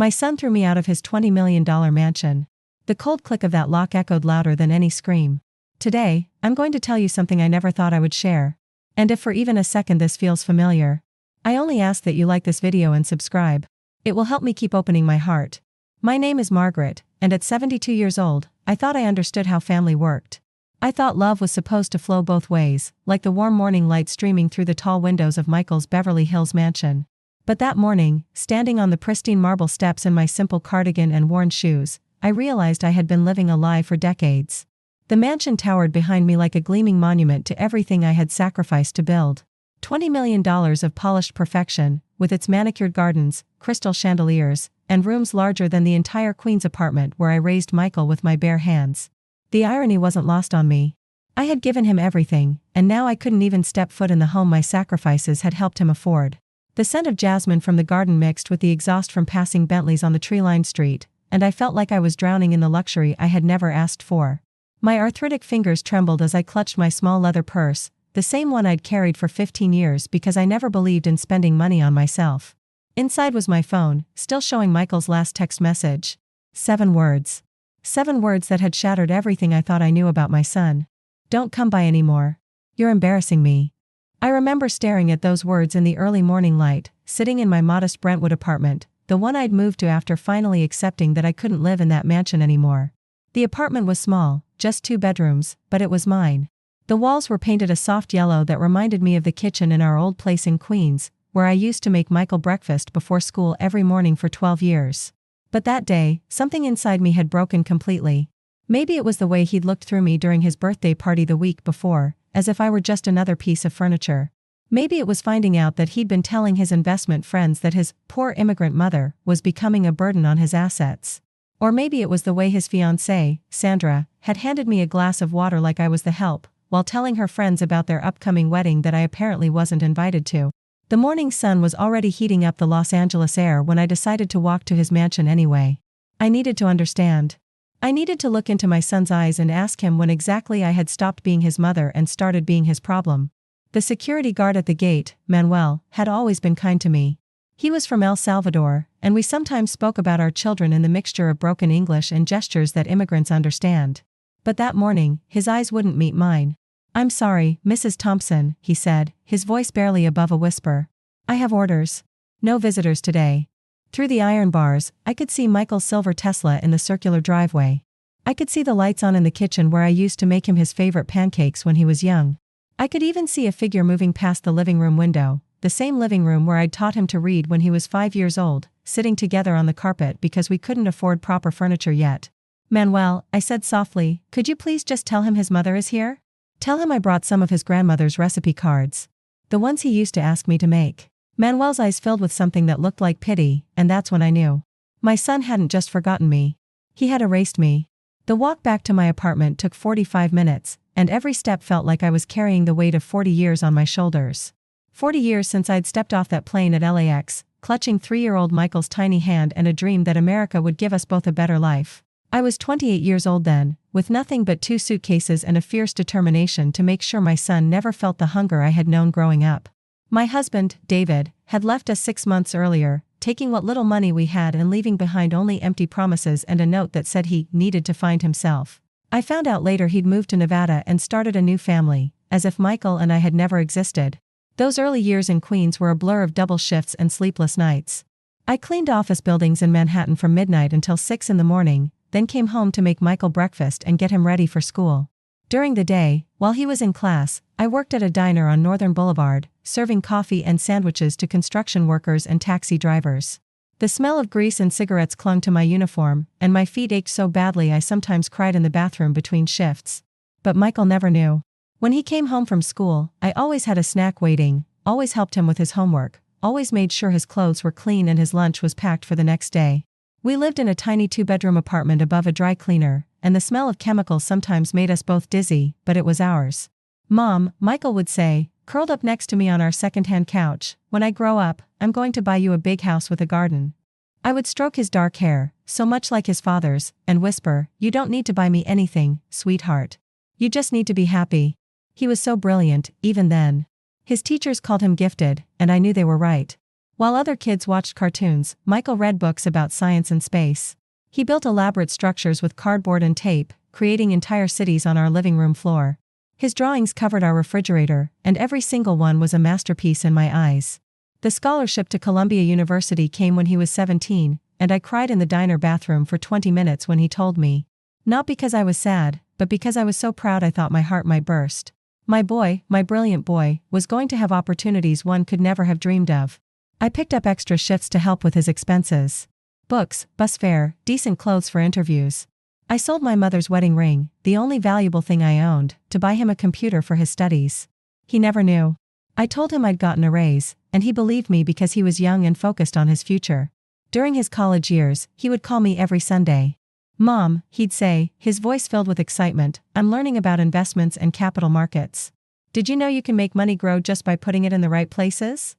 My son threw me out of his $20 million mansion. The cold click of that lock echoed louder than any scream. Today, I'm going to tell you something I never thought I would share. And if for even a second this feels familiar, I only ask that you like this video and subscribe. It will help me keep opening my heart. My name is Margaret, and at 72 years old, I thought I understood how family worked. I thought love was supposed to flow both ways, like the warm morning light streaming through the tall windows of Michael's Beverly Hills mansion. But that morning, standing on the pristine marble steps in my simple cardigan and worn shoes, I realized I had been living a lie for decades. The mansion towered behind me like a gleaming monument to everything I had sacrificed to build. $20 million of polished perfection, with its manicured gardens, crystal chandeliers, and rooms larger than the entire Queen's apartment where I raised Michael with my bare hands. The irony wasn't lost on me. I had given him everything, and now I couldn't even step foot in the home my sacrifices had helped him afford. The scent of jasmine from the garden mixed with the exhaust from passing Bentleys on the tree-lined street, and I felt like I was drowning in the luxury I had never asked for. My arthritic fingers trembled as I clutched my small leather purse, the same one I'd carried for 15 years because I never believed in spending money on myself. Inside was my phone, still showing Michael's last text message. 7 words. 7 words that had shattered everything I thought I knew about my son. Don't come by anymore. You're embarrassing me. I remember staring at those words in the early morning light, sitting in my modest Brentwood apartment, the one I'd moved to after finally accepting that I couldn't live in that mansion anymore. The apartment was small, just 2 bedrooms, but it was mine. The walls were painted a soft yellow that reminded me of the kitchen in our old place in Queens, where I used to make Michael breakfast before school every morning for 12 years. But that day, something inside me had broken completely. Maybe it was the way he'd looked through me during his birthday party the week before, as if I were just another piece of furniture. Maybe it was finding out that he'd been telling his investment friends that his poor immigrant mother was becoming a burden on his assets. Or maybe it was the way his fiancée, Sandra, had handed me a glass of water like I was the help, while telling her friends about their upcoming wedding that I apparently wasn't invited to. The morning sun was already heating up the Los Angeles air when I decided to walk to his mansion anyway. I needed to understand. I needed to look into my son's eyes and ask him when exactly I had stopped being his mother and started being his problem. The security guard at the gate, Manuel, had always been kind to me. He was from El Salvador, and we sometimes spoke about our children in the mixture of broken English and gestures that immigrants understand. But that morning, his eyes wouldn't meet mine. "I'm sorry, Mrs. Thompson," he said, his voice barely above a whisper. "I have orders. No visitors today." Through the iron bars, I could see Michael's silver Tesla in the circular driveway. I could see the lights on in the kitchen where I used to make him his favorite pancakes when he was young. I could even see a figure moving past the living room window, the same living room where I'd taught him to read when he was 5 years old, sitting together on the carpet because we couldn't afford proper furniture yet. "Manuel," I said softly, "could you please just tell him his mother is here? Tell him I brought some of his grandmother's recipe cards. The ones he used to ask me to make." Manuel's eyes filled with something that looked like pity, and that's when I knew. My son hadn't just forgotten me. He had erased me. The walk back to my apartment took 45 minutes, and every step felt like I was carrying the weight of 40 years on my shoulders. 40 years since I'd stepped off that plane at LAX, clutching 3-year-old Michael's tiny hand and a dream that America would give us both a better life. I was 28 years old then, with nothing but 2 suitcases and a fierce determination to make sure my son never felt the hunger I had known growing up. My husband, David, had left us 6 months earlier, taking what little money we had and leaving behind only empty promises and a note that said he needed to find himself. I found out later he'd moved to Nevada and started a new family, as if Michael and I had never existed. Those early years in Queens were a blur of double shifts and sleepless nights. I cleaned office buildings in Manhattan from midnight until 6 in the morning, then came home to make Michael breakfast and get him ready for school. During the day, while he was in class, I worked at a diner on Northern Boulevard, serving coffee and sandwiches to construction workers and taxi drivers. The smell of grease and cigarettes clung to my uniform, and my feet ached so badly I sometimes cried in the bathroom between shifts. But Michael never knew. When he came home from school, I always had a snack waiting, always helped him with his homework, always made sure his clothes were clean and his lunch was packed for the next day. We lived in a tiny 2-bedroom apartment above a dry cleaner, and the smell of chemicals sometimes made us both dizzy, but it was ours. "Mom," Michael would say, curled up next to me on our second-hand couch, "when I grow up, I'm going to buy you a big house with a garden." I would stroke his dark hair, so much like his father's, and whisper, "You don't need to buy me anything, sweetheart. You just need to be happy." He was so brilliant, even then. His teachers called him gifted, and I knew they were right. While other kids watched cartoons, Michael read books about science and space. He built elaborate structures with cardboard and tape, creating entire cities on our living room floor. His drawings covered our refrigerator, and every single one was a masterpiece in my eyes. The scholarship to Columbia University came when he was 17, and I cried in the diner bathroom for 20 minutes when he told me. Not because I was sad, but because I was so proud I thought my heart might burst. My boy, my brilliant boy, was going to have opportunities one could never have dreamed of. I picked up extra shifts to help with his expenses. Books, bus fare, decent clothes for interviews. I sold my mother's wedding ring, the only valuable thing I owned, to buy him a computer for his studies. He never knew. I told him I'd gotten a raise, and he believed me because he was young and focused on his future. During his college years, he would call me every Sunday. "Mom," he'd say, his voice filled with excitement, "I'm learning about investments and capital markets. Did you know you can make money grow just by putting it in the right places?"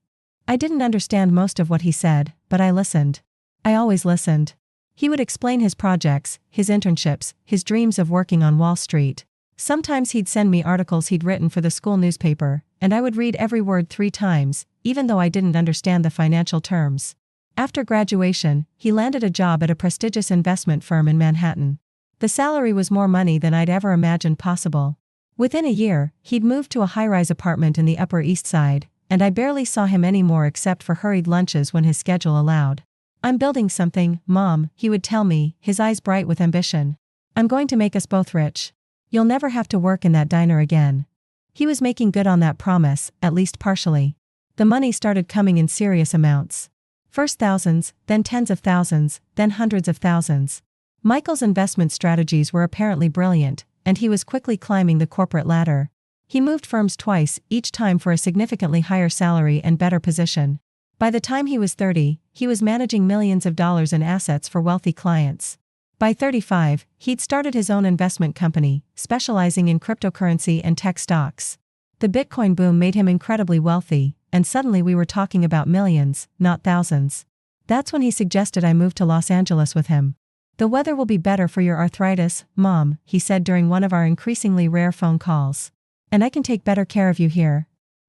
I didn't understand most of what he said, but I listened. I always listened. He would explain his projects, his internships, his dreams of working on Wall Street. Sometimes he'd send me articles he'd written for the school newspaper, and I would read every word 3 times, even though I didn't understand the financial terms. After graduation, he landed a job at a prestigious investment firm in Manhattan. The salary was more money than I'd ever imagined possible. Within a year, he'd moved to a high-rise apartment in the Upper East Side, and I barely saw him anymore except for hurried lunches when his schedule allowed. "I'm building something, Mom," he would tell me, his eyes bright with ambition. "I'm going to make us both rich. You'll never have to work in that diner again." He was making good on that promise, at least partially. The money started coming in serious amounts. First thousands, then tens of thousands, then hundreds of thousands. Michael's investment strategies were apparently brilliant, and he was quickly climbing the corporate ladder. He moved firms twice, each time for a significantly higher salary and better position. By the time he was 30, he was managing millions of dollars in assets for wealthy clients. By 35, he'd started his own investment company, specializing in cryptocurrency and tech stocks. The Bitcoin boom made him incredibly wealthy, and suddenly we were talking about millions, not thousands. That's when he suggested I move to Los Angeles with him. "The weather will be better for your arthritis, Mom," he said during one of our increasingly rare phone calls. "And I can take better care of you here."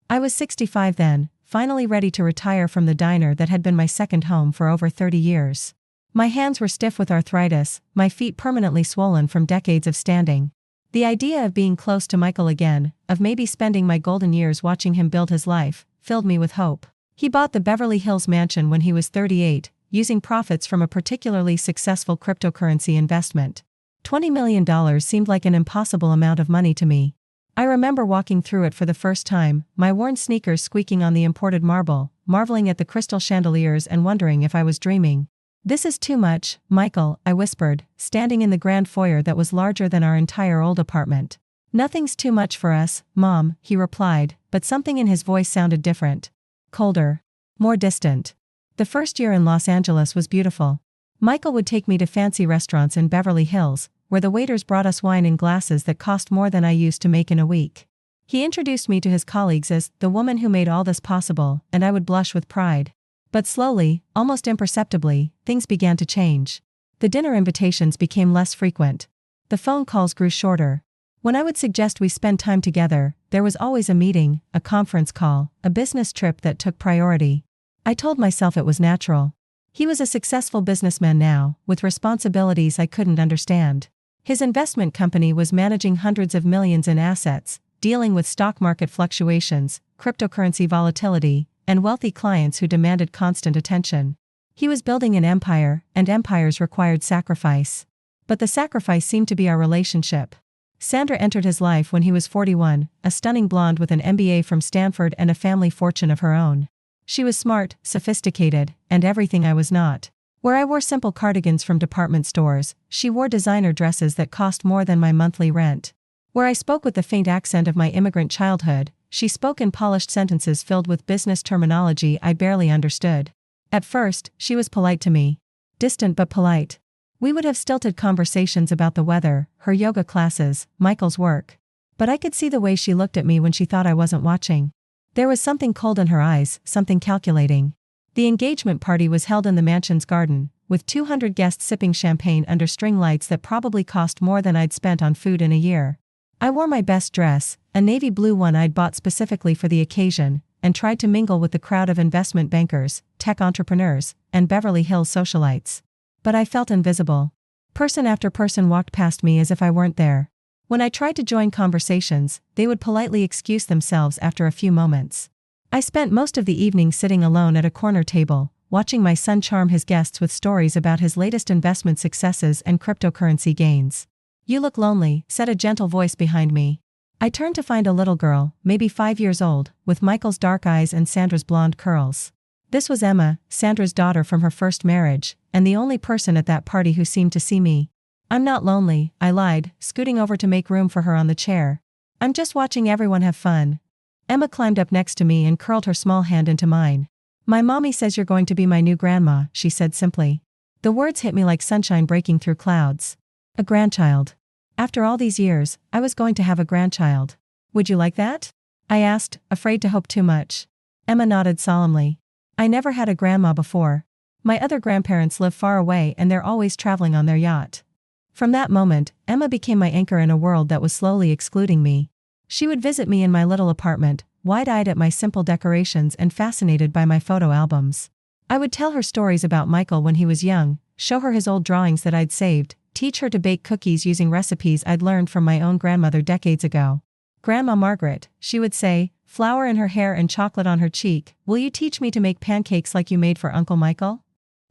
I was 65 then, finally ready to retire from the diner that had been my second home for over 30 years. My hands were stiff with arthritis, my feet permanently swollen from decades of standing. The idea of being close to Michael again, of maybe spending my golden years watching him build his life, filled me with hope. He bought the Beverly Hills mansion when he was 38, using profits from a particularly successful cryptocurrency investment. $20 million seemed like an impossible amount of money to me. I remember walking through it for the first time, my worn sneakers squeaking on the imported marble, marveling at the crystal chandeliers and wondering if I was dreaming. "This is too much, Michael," I whispered, standing in the grand foyer that was larger than our entire old apartment. "Nothing's too much for us, Mom," he replied, but something in his voice sounded different. Colder. More distant. The first year in Los Angeles was beautiful. Michael would take me to fancy restaurants in Beverly Hills, where the waiters brought us wine in glasses that cost more than I used to make in a week. He introduced me to his colleagues as the woman who made all this possible, and I would blush with pride. But slowly, almost imperceptibly, things began to change. The dinner invitations became less frequent. The phone calls grew shorter. When I would suggest we spend time together, there was always a meeting, a conference call, a business trip that took priority. I told myself it was natural. He was a successful businessman now, with responsibilities I couldn't understand. His investment company was managing hundreds of millions in assets, dealing with stock market fluctuations, cryptocurrency volatility, and wealthy clients who demanded constant attention. He was building an empire, and empires required sacrifice. But the sacrifice seemed to be our relationship. Sandra entered his life when he was 41, a stunning blonde with an MBA from Stanford and a family fortune of her own. She was smart, sophisticated, and everything I was not. Where I wore simple cardigans from department stores, she wore designer dresses that cost more than my monthly rent. Where I spoke with the faint accent of my immigrant childhood, she spoke in polished sentences filled with business terminology I barely understood. At first, she was polite to me. Distant but polite. We would have stilted conversations about the weather, her yoga classes, Michael's work. But I could see the way she looked at me when she thought I wasn't watching. There was something cold in her eyes, something calculating. The engagement party was held in the mansion's garden, with 200 guests sipping champagne under string lights that probably cost more than I'd spent on food in a year. I wore my best dress, a navy blue one I'd bought specifically for the occasion, and tried to mingle with the crowd of investment bankers, tech entrepreneurs, and Beverly Hills socialites. But I felt invisible. Person after person walked past me as if I weren't there. When I tried to join conversations, they would politely excuse themselves after a few moments. I spent most of the evening sitting alone at a corner table, watching my son charm his guests with stories about his latest investment successes and cryptocurrency gains. "You look lonely," said a gentle voice behind me. I turned to find a little girl, maybe 5 years old, with Michael's dark eyes and Sandra's blonde curls. This was Emma, Sandra's daughter from her first marriage, and the only person at that party who seemed to see me. "I'm not lonely," I lied, scooting over to make room for her on the chair. "I'm just watching everyone have fun." Emma climbed up next to me and curled her small hand into mine. "My mommy says you're going to be my new grandma," she said simply. The words hit me like sunshine breaking through clouds. A grandchild. After all these years, I was going to have a grandchild. "Would you like that?" I asked, afraid to hope too much. Emma nodded solemnly. "I never had a grandma before. My other grandparents live far away and they're always traveling on their yacht." From that moment, Emma became my anchor in a world that was slowly excluding me. She would visit me in my little apartment, wide-eyed at my simple decorations and fascinated by my photo albums. I would tell her stories about Michael when he was young, show her his old drawings that I'd saved, teach her to bake cookies using recipes I'd learned from my own grandmother decades ago. "Grandma Margaret," she would say, flour in her hair and chocolate on her cheek, "will you teach me to make pancakes like you made for Uncle Michael?"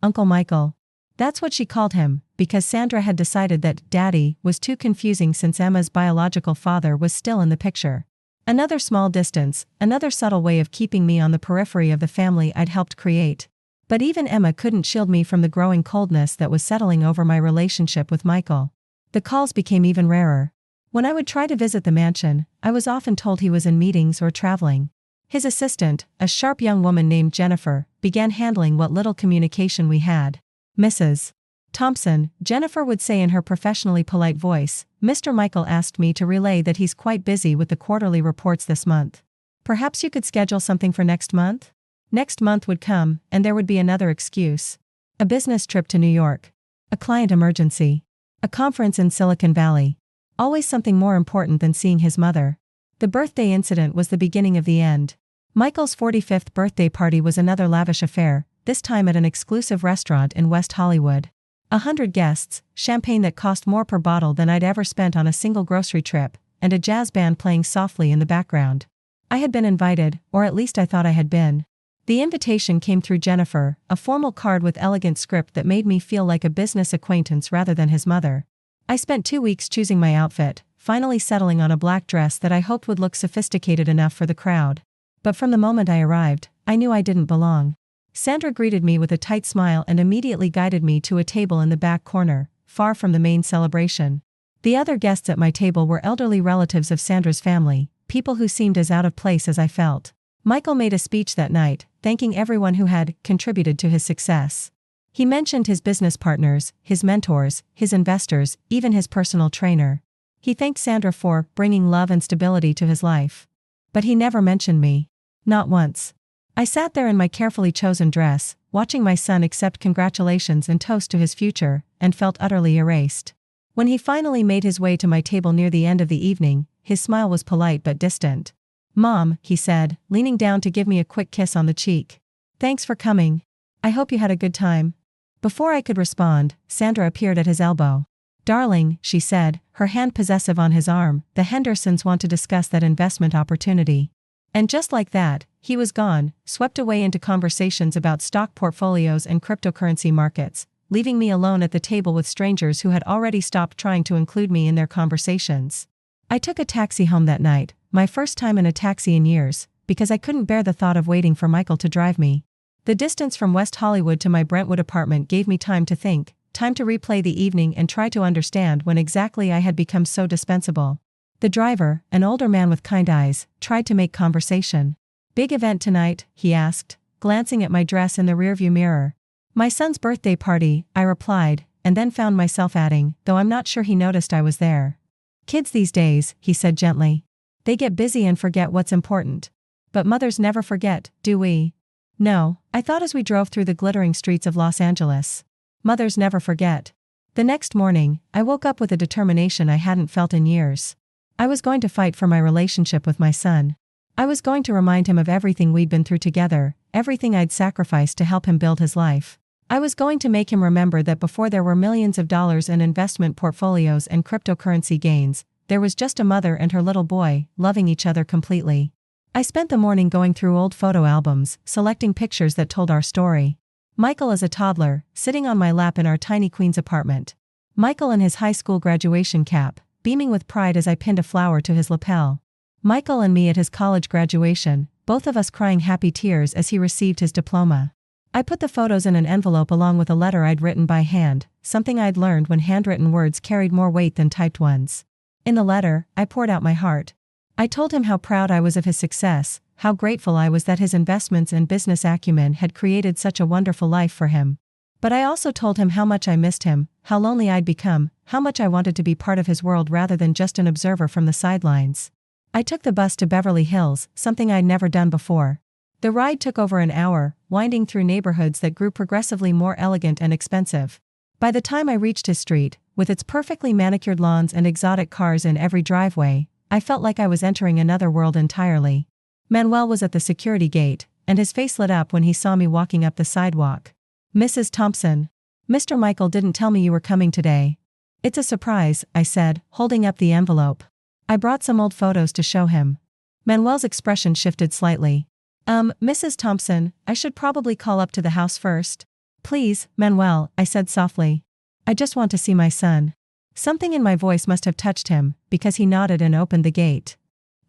Uncle Michael. That's what she called him, because Sandra had decided that Daddy was too confusing since Emma's biological father was still in the picture. Another small distance, another subtle way of keeping me on the periphery of the family I'd helped create. But even Emma couldn't shield me from the growing coldness that was settling over my relationship with Michael. The calls became even rarer. When I would try to visit the mansion, I was often told he was in meetings or traveling. His assistant, a sharp young woman named Jennifer, began handling what little communication we had. "Mrs. Thompson," Jennifer would say in her professionally polite voice, "Mr. Michael asked me to relay that he's quite busy with the quarterly reports this month. Perhaps you could schedule something for next month?" Next month would come, and there would be another excuse. A business trip to New York. A client emergency. A conference in Silicon Valley. Always something more important than seeing his mother. The birthday incident was the beginning of the end. Michael's 45th birthday party was another lavish affair, this time at an exclusive restaurant in West Hollywood. 100 guests, champagne that cost more per bottle than I'd ever spent on a single grocery trip, and a jazz band playing softly in the background. I had been invited, or at least I thought I had been. The invitation came through Jennifer, a formal card with elegant script that made me feel like a business acquaintance rather than his mother. I spent 2 weeks choosing my outfit, finally settling on a black dress that I hoped would look sophisticated enough for the crowd. But from the moment I arrived, I knew I didn't belong. Sandra greeted me with a tight smile and immediately guided me to a table in the back corner, far from the main celebration. The other guests at my table were elderly relatives of Sandra's family, people who seemed as out of place as I felt. Michael made a speech that night, thanking everyone who had contributed to his success. He mentioned his business partners, his mentors, his investors, even his personal trainer. He thanked Sandra for bringing love and stability to his life. But he never mentioned me. Not once. I sat there in my carefully chosen dress, watching my son accept congratulations and toast to his future, and felt utterly erased. When he finally made his way to my table near the end of the evening, his smile was polite but distant. "Mom," he said, leaning down to give me a quick kiss on the cheek. "Thanks for coming. I hope you had a good time." Before I could respond, Sandra appeared at his elbow. "Darling," she said, her hand possessive on his arm, "the Hendersons want to discuss that investment opportunity." And just like that, he was gone, swept away into conversations about stock portfolios and cryptocurrency markets, leaving me alone at the table with strangers who had already stopped trying to include me in their conversations. I took a taxi home that night, my first time in a taxi in years, because I couldn't bear the thought of waiting for Michael to drive me. The distance from West Hollywood to my Brentwood apartment gave me time to think, time to replay the evening and try to understand when exactly I had become so dispensable. The driver, an older man with kind eyes, tried to make conversation. "Big event tonight?" he asked, glancing at my dress in the rearview mirror. "My son's birthday party," I replied, and then found myself adding, though I'm not sure he noticed I was there. "Kids these days," he said gently. "They get busy and forget what's important. But mothers never forget, do we?" "No," I thought as we drove through the glittering streets of Los Angeles. "Mothers never forget." The next morning, I woke up with a determination I hadn't felt in years. I was going to fight for my relationship with my son. I was going to remind him of everything we'd been through together, everything I'd sacrificed to help him build his life. I was going to make him remember that before there were millions of dollars in investment portfolios and cryptocurrency gains, there was just a mother and her little boy, loving each other completely. I spent the morning going through old photo albums, selecting pictures that told our story. Michael as a toddler, sitting on my lap in our tiny Queens apartment. Michael in his high school graduation cap, beaming with pride as I pinned a flower to his lapel. Michael and me at his college graduation, both of us crying happy tears as he received his diploma. I put the photos in an envelope along with a letter I'd written by hand, something I'd learned when handwritten words carried more weight than typed ones. In the letter, I poured out my heart. I told him how proud I was of his success, how grateful I was that his investments and business acumen had created such a wonderful life for him. But I also told him how much I missed him, how lonely I'd become, how much I wanted to be part of his world rather than just an observer from the sidelines. I took the bus to Beverly Hills, something I'd never done before. The ride took over an hour, winding through neighborhoods that grew progressively more elegant and expensive. By the time I reached his street, with its perfectly manicured lawns and exotic cars in every driveway, I felt like I was entering another world entirely. Manuel was at the security gate, and his face lit up when he saw me walking up the sidewalk. "Mrs. Thompson. Mr. Michael didn't tell me you were coming today." "It's a surprise," I said, holding up the envelope. I brought some old photos to show him. Manuel's expression shifted slightly. Mrs. Thompson, I should probably call up to the house first." "Please, Manuel," I said softly. "I just want to see my son." Something in my voice must have touched him, because he nodded and opened the gate.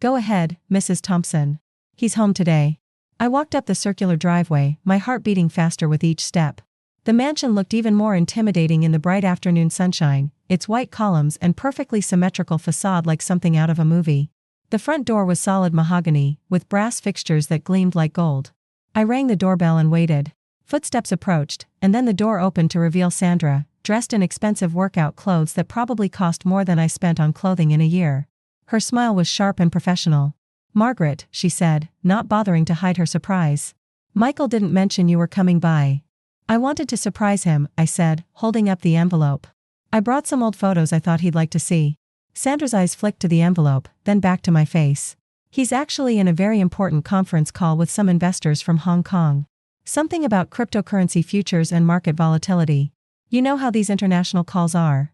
"Go ahead, Mrs. Thompson. He's home today." I walked up the circular driveway, my heart beating faster with each step. The mansion looked even more intimidating in the bright afternoon sunshine, its white columns and perfectly symmetrical facade like something out of a movie. The front door was solid mahogany, with brass fixtures that gleamed like gold. I rang the doorbell and waited. Footsteps approached, and then the door opened to reveal Sandra, dressed in expensive workout clothes that probably cost more than I spent on clothing in a year. Her smile was sharp and professional. "Margaret," she said, not bothering to hide her surprise. "Michael didn't mention you were coming by." "I wanted to surprise him," I said, holding up the envelope. "I brought some old photos I thought he'd like to see." Sandra's eyes flicked to the envelope, then back to my face. "He's actually in a very important conference call with some investors from Hong Kong. Something about cryptocurrency futures and market volatility. You know how these international calls are."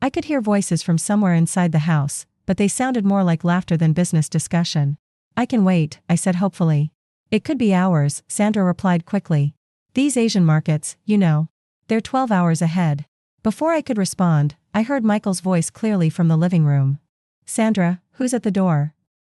I could hear voices from somewhere inside the house, but they sounded more like laughter than business discussion. "I can wait," I said hopefully. "It could be hours," Sandra replied quickly. "These Asian markets, you know. They're 12 hours ahead." Before I could respond, I heard Michael's voice clearly from the living room. "Sandra, who's at the door?"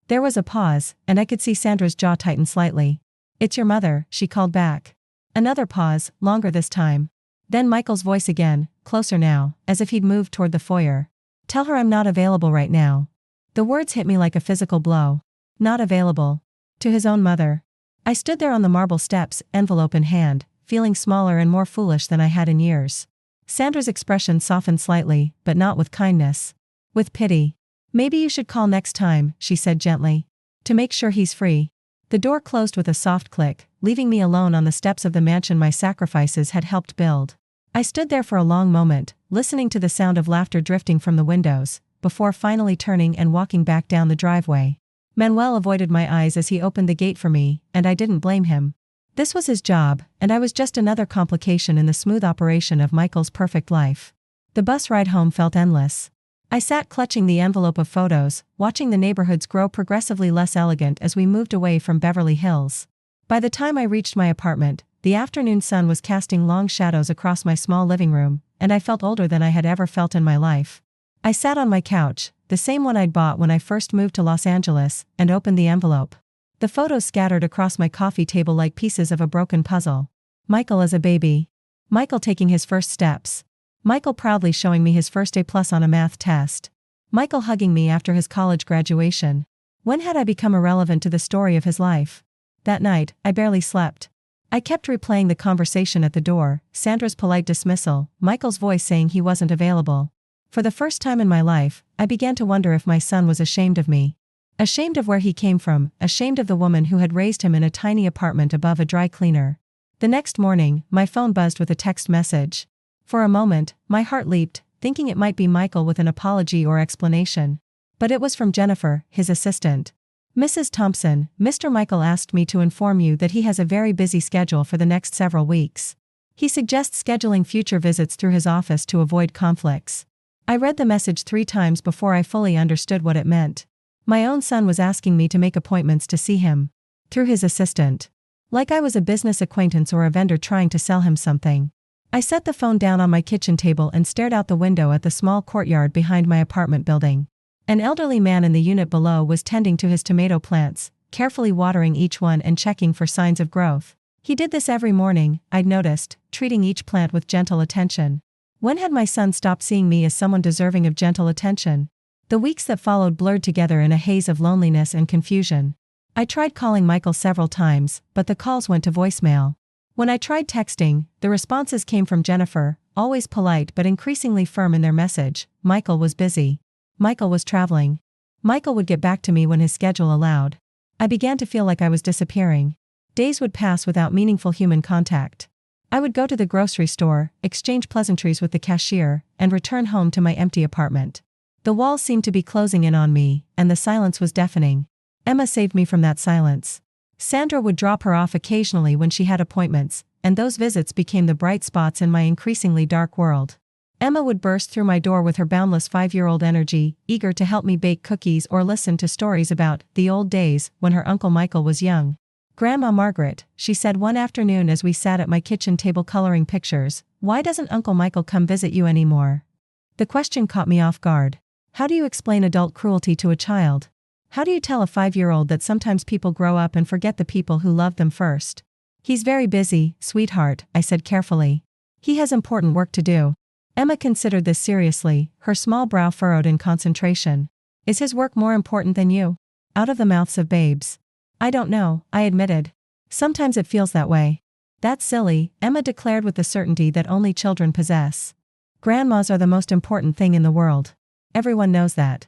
There was a pause, and I could see Sandra's jaw tighten slightly. "It's your mother," she called back. Another pause, longer this time. Then Michael's voice again, closer now, as if he'd moved toward the foyer. "Tell her I'm not available right now." The words hit me like a physical blow. Not available. To his own mother. I stood there on the marble steps, envelope in hand, feeling smaller and more foolish than I had in years. Sandra's expression softened slightly, but not with kindness. With pity. "Maybe you should call next time," she said gently. "To make sure he's free." The door closed with a soft click, leaving me alone on the steps of the mansion my sacrifices had helped build. I stood there for a long moment, listening to the sound of laughter drifting from the windows, before finally turning and walking back down the driveway. Manuel avoided my eyes as he opened the gate for me, and I didn't blame him. This was his job, and I was just another complication in the smooth operation of Michael's perfect life. The bus ride home felt endless. I sat clutching the envelope of photos, watching the neighborhoods grow progressively less elegant as we moved away from Beverly Hills. By the time I reached my apartment, the afternoon sun was casting long shadows across my small living room, and I felt older than I had ever felt in my life. I sat on my couch, the same one I'd bought when I first moved to Los Angeles, and opened the envelope. The photos scattered across my coffee table like pieces of a broken puzzle. Michael as a baby. Michael taking his first steps. Michael proudly showing me his first A+ on a math test. Michael hugging me after his college graduation. When had I become irrelevant to the story of his life? That night, I barely slept. I kept replaying the conversation at the door, Sandra's polite dismissal, Michael's voice saying he wasn't available. For the first time in my life, I began to wonder if my son was ashamed of me. Ashamed of where he came from, ashamed of the woman who had raised him in a tiny apartment above a dry cleaner. The next morning, my phone buzzed with a text message. For a moment, my heart leaped, thinking it might be Michael with an apology or explanation. But it was from Jennifer, his assistant. Mrs. Thompson, Mr. Michael asked me to inform you that he has a very busy schedule for the next several weeks. He suggests scheduling future visits through his office to avoid conflicts. I read the message 3 times before I fully understood what it meant. My own son was asking me to make appointments to see him. Through his assistant. Like I was a business acquaintance or a vendor trying to sell him something. I set the phone down on my kitchen table and stared out the window at the small courtyard behind my apartment building. An elderly man in the unit below was tending to his tomato plants, carefully watering each one and checking for signs of growth. He did this every morning, I'd noticed, treating each plant with gentle attention. When had my son stopped seeing me as someone deserving of gentle attention? The weeks that followed blurred together in a haze of loneliness and confusion. I tried calling Michael several times, but the calls went to voicemail. When I tried texting, the responses came from Jennifer, always polite but increasingly firm in their message. Michael was busy. Michael was traveling. Michael would get back to me when his schedule allowed. I began to feel like I was disappearing. Days would pass without meaningful human contact. I would go to the grocery store, exchange pleasantries with the cashier, and return home to my empty apartment. The walls seemed to be closing in on me, and the silence was deafening. Emma saved me from that silence. Sandra would drop her off occasionally when she had appointments, and those visits became the bright spots in my increasingly dark world. Emma would burst through my door with her boundless 5-year-old energy, eager to help me bake cookies or listen to stories about the old days when her Uncle Michael was young. "Grandma Margaret," she said one afternoon as we sat at my kitchen table coloring pictures, "why doesn't Uncle Michael come visit you anymore?" The question caught me off guard. How do you explain adult cruelty to a child? How do you tell a 5-year-old that sometimes people grow up and forget the people who loved them first? "He's very busy, sweetheart," I said carefully. "He has important work to do." Emma considered this seriously, her small brow furrowed in concentration. "Is his work more important than you?" Out of the mouths of babes. "I don't know," I admitted. "Sometimes it feels that way." "That's silly," Emma declared with the certainty that only children possess. "Grandmas are the most important thing in the world. Everyone knows that."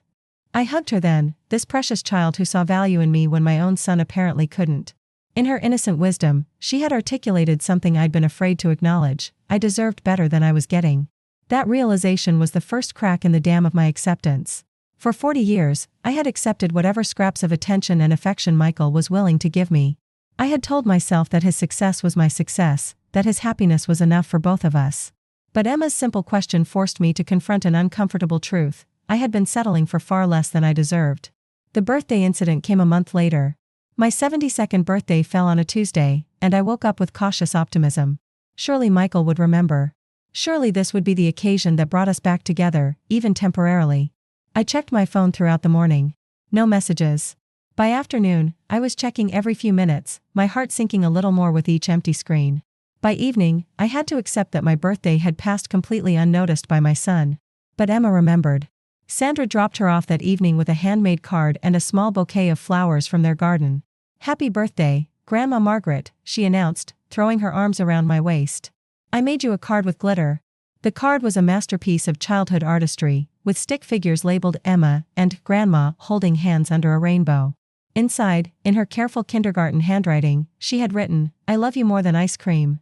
I hugged her then, this precious child who saw value in me when my own son apparently couldn't. In her innocent wisdom, she had articulated something I'd been afraid to acknowledge. I deserved better than I was getting. That realization was the first crack in the dam of my acceptance. For 40 years, I had accepted whatever scraps of attention and affection Michael was willing to give me. I had told myself that his success was my success, that his happiness was enough for both of us. But Emma's simple question forced me to confront an uncomfortable truth. I had been settling for far less than I deserved. The birthday incident came a month later. My 72nd birthday fell on a Tuesday, and I woke up with cautious optimism. Surely Michael would remember. Surely this would be the occasion that brought us back together, even temporarily. I checked my phone throughout the morning. No messages. By afternoon, I was checking every few minutes, my heart sinking a little more with each empty screen. By evening, I had to accept that my birthday had passed completely unnoticed by my son. But Emma remembered. Sandra dropped her off that evening with a handmade card and a small bouquet of flowers from their garden. "Happy birthday, Grandma Margaret," she announced, throwing her arms around my waist. "I made you a card with glitter." The card was a masterpiece of childhood artistry, with stick figures labeled Emma and Grandma holding hands under a rainbow. Inside, in her careful kindergarten handwriting, she had written, "I love you more than ice cream."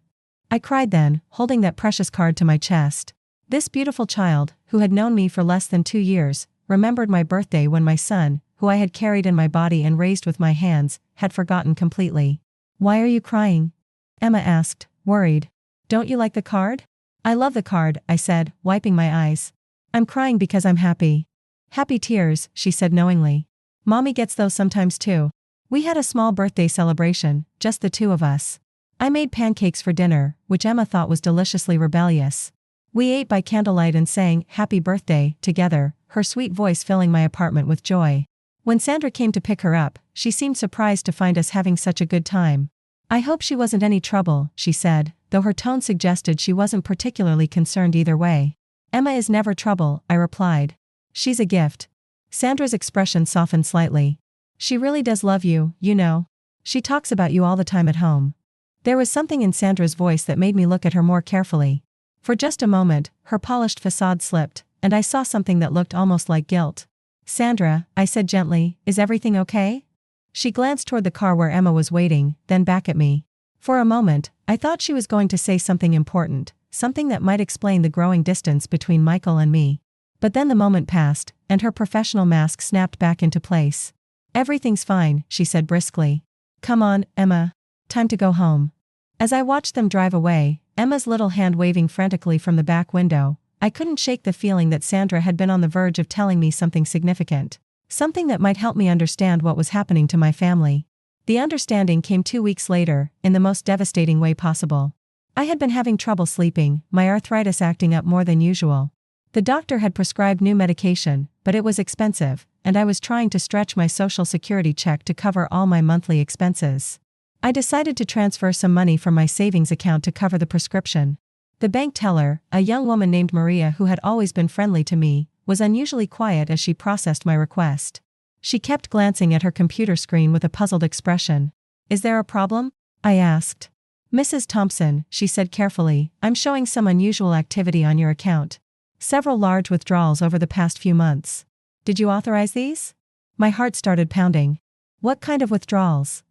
I cried then, holding that precious card to my chest. This beautiful child, who had known me for less than 2 years, remembered my birthday when my son, who I had carried in my body and raised with my hands, had forgotten completely. "Why are you crying?" Emma asked, worried. "Don't you like the card?" "I love the card," I said, wiping my eyes. "I'm crying because I'm happy." "Happy tears," she said knowingly. "Mommy gets those sometimes too." We had a small birthday celebration, just the two of us. I made pancakes for dinner, which Emma thought was deliciously rebellious. We ate by candlelight and sang "Happy Birthday" together, her sweet voice filling my apartment with joy. When Sandra came to pick her up, she seemed surprised to find us having such a good time. "I hope she wasn't any trouble," she said, though her tone suggested she wasn't particularly concerned either way. "Emma is never trouble," I replied. "She's a gift." Sandra's expression softened slightly. "She really does love you, you know. She talks about you all the time at home." There was something in Sandra's voice that made me look at her more carefully. For just a moment, her polished facade slipped, and I saw something that looked almost like guilt. "Sandra," I said gently, "is everything okay?" She glanced toward the car where Emma was waiting, then back at me. For a moment, I thought she was going to say something important, something that might explain the growing distance between Michael and me. But then the moment passed, and her professional mask snapped back into place. Everything's fine, she said briskly. Come on, Emma. Time to go home. As I watched them drive away, Emma's little hand waving frantically from the back window, I couldn't shake the feeling that Sandra had been on the verge of telling me something significant. Something that might help me understand what was happening to my family. The understanding came 2 weeks later, in the most devastating way possible. I had been having trouble sleeping, my arthritis acting up more than usual. The doctor had prescribed new medication, but it was expensive, and I was trying to stretch my Social Security check to cover all my monthly expenses. I decided to transfer some money from my savings account to cover the prescription. The bank teller, a young woman named Maria who had always been friendly to me, was unusually quiet as she processed my request. She kept glancing at her computer screen with a puzzled expression. Is there a problem? I asked. Mrs. Thompson, she said carefully, I'm showing some unusual activity on your account. Several large withdrawals over the past few months. Did you authorize these? My heart started pounding. What kind of withdrawals?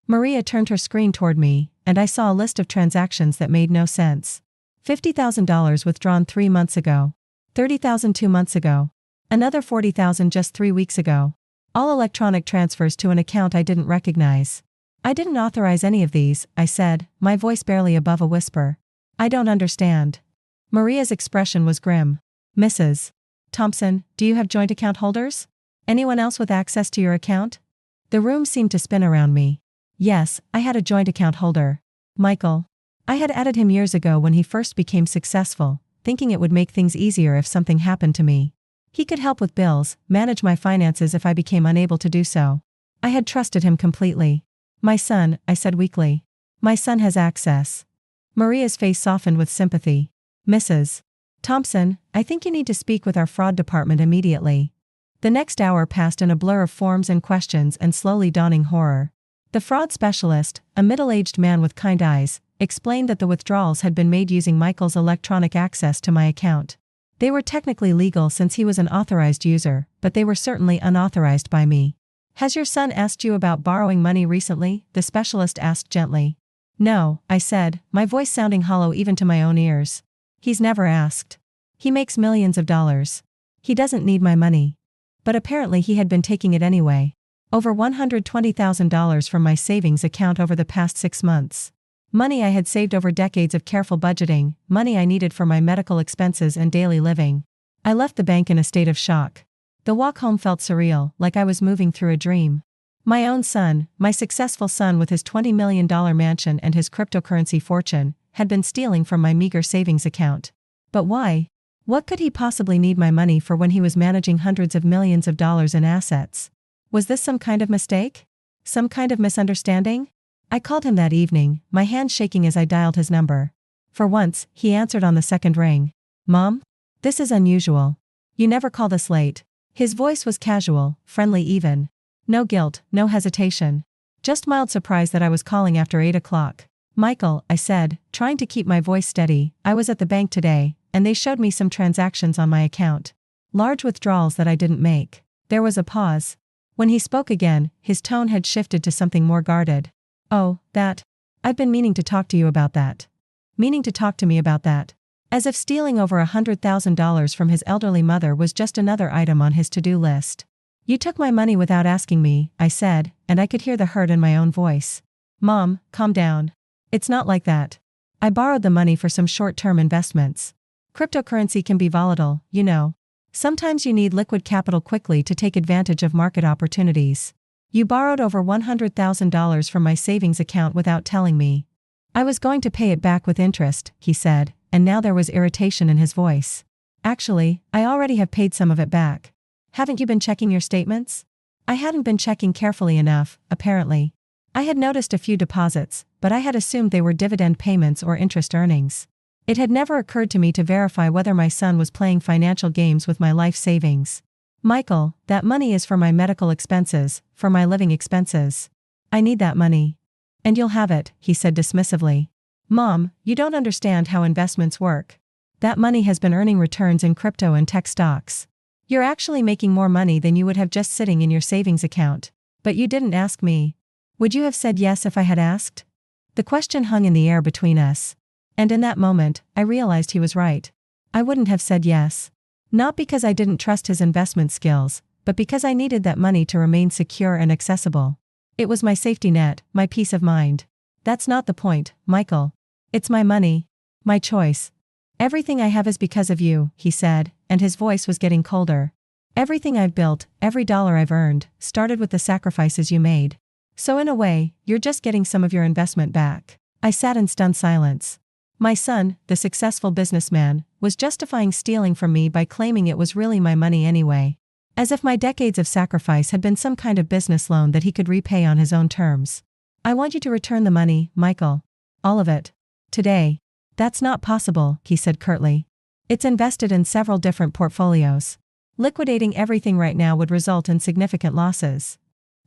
Maria turned her screen toward me, and I saw a list of transactions that made no sense. $50,000 withdrawn 3 months ago. $30,000 2 months ago. Another $40,000 just 3 weeks ago. All electronic transfers to an account I didn't recognize. I didn't authorize any of these, I said, my voice barely above a whisper. I don't understand. Maria's expression was grim. Mrs. Thompson, do you have joint account holders? Anyone else with access to your account? The room seemed to spin around me. Yes, I had a joint account holder. Michael. I had added him years ago when he first became successful, thinking it would make things easier if something happened to me. He could help with bills, manage my finances if I became unable to do so. I had trusted him completely. My son, I said weakly. My son has access. Maria's face softened with sympathy. Mrs. Thompson, I think you need to speak with our fraud department immediately. The next hour passed in a blur of forms and questions and slowly dawning horror. The fraud specialist, a middle-aged man with kind eyes, explained that the withdrawals had been made using Michael's electronic access to my account. They were technically legal since he was an authorized user, but they were certainly unauthorized by me. Has your son asked you about borrowing money recently? The specialist asked gently. No, I said, my voice sounding hollow even to my own ears. He's never asked. He makes millions of dollars. He doesn't need my money. But apparently he had been taking it anyway. Over $120,000 from my savings account over the past 6 months. Money I had saved over decades of careful budgeting, money I needed for my medical expenses and daily living. I left the bank in a state of shock. The walk home felt surreal, like I was moving through a dream. My own son, my successful son with his $20 million mansion and his cryptocurrency fortune, had been stealing from my meager savings account. But why? What could he possibly need my money for when he was managing hundreds of millions of dollars in assets? Was this some kind of mistake? Some kind of misunderstanding? I called him that evening, my hand shaking as I dialed his number. For once, he answered on the second ring. Mom? This is unusual. You never call this late. His voice was casual, friendly even. No guilt, no hesitation. Just mild surprise that I was calling after 8 o'clock. Michael, I said, trying to keep my voice steady, I was at the bank today, and they showed me some transactions on my account. Large withdrawals that I didn't make. There was a pause. When he spoke again, his tone had shifted to something more guarded. Oh, that. I've been meaning to talk to you about that. Meaning to talk to me about that. As if stealing over $100,000 from his elderly mother was just another item on his to-do list. You took my money without asking me, I said, and I could hear the hurt in my own voice. Mom, calm down. It's not like that. I borrowed the money for some short-term investments. Cryptocurrency can be volatile, you know. Sometimes you need liquid capital quickly to take advantage of market opportunities. You borrowed over $100,000 from my savings account without telling me. I was going to pay it back with interest, he said, and now there was irritation in his voice. Actually, I already have paid some of it back. Haven't you been checking your statements? I hadn't been checking carefully enough, apparently. I had noticed a few deposits, but I had assumed they were dividend payments or interest earnings. It had never occurred to me to verify whether my son was playing financial games with my life savings. Michael, that money is for my medical expenses, for my living expenses. I need that money. And you'll have it, he said dismissively. Mom, you don't understand how investments work. That money has been earning returns in crypto and tech stocks. You're actually making more money than you would have just sitting in your savings account. But you didn't ask me. Would you have said yes if I had asked? The question hung in the air between us. And in that moment, I realized he was right. I wouldn't have said yes. Not because I didn't trust his investment skills, but because I needed that money to remain secure and accessible. It was my safety net, my peace of mind. That's not the point, Michael. It's my money. My choice. Everything I have is because of you, he said, and his voice was getting colder. Everything I've built, every dollar I've earned, started with the sacrifices you made. So in a way, you're just getting some of your investment back. I sat in stunned silence. My son, the successful businessman, was justifying stealing from me by claiming it was really my money anyway. As if my decades of sacrifice had been some kind of business loan that he could repay on his own terms. I want you to return the money, Michael. All of it. Today. That's not possible, he said curtly. It's invested in several different portfolios. Liquidating everything right now would result in significant losses.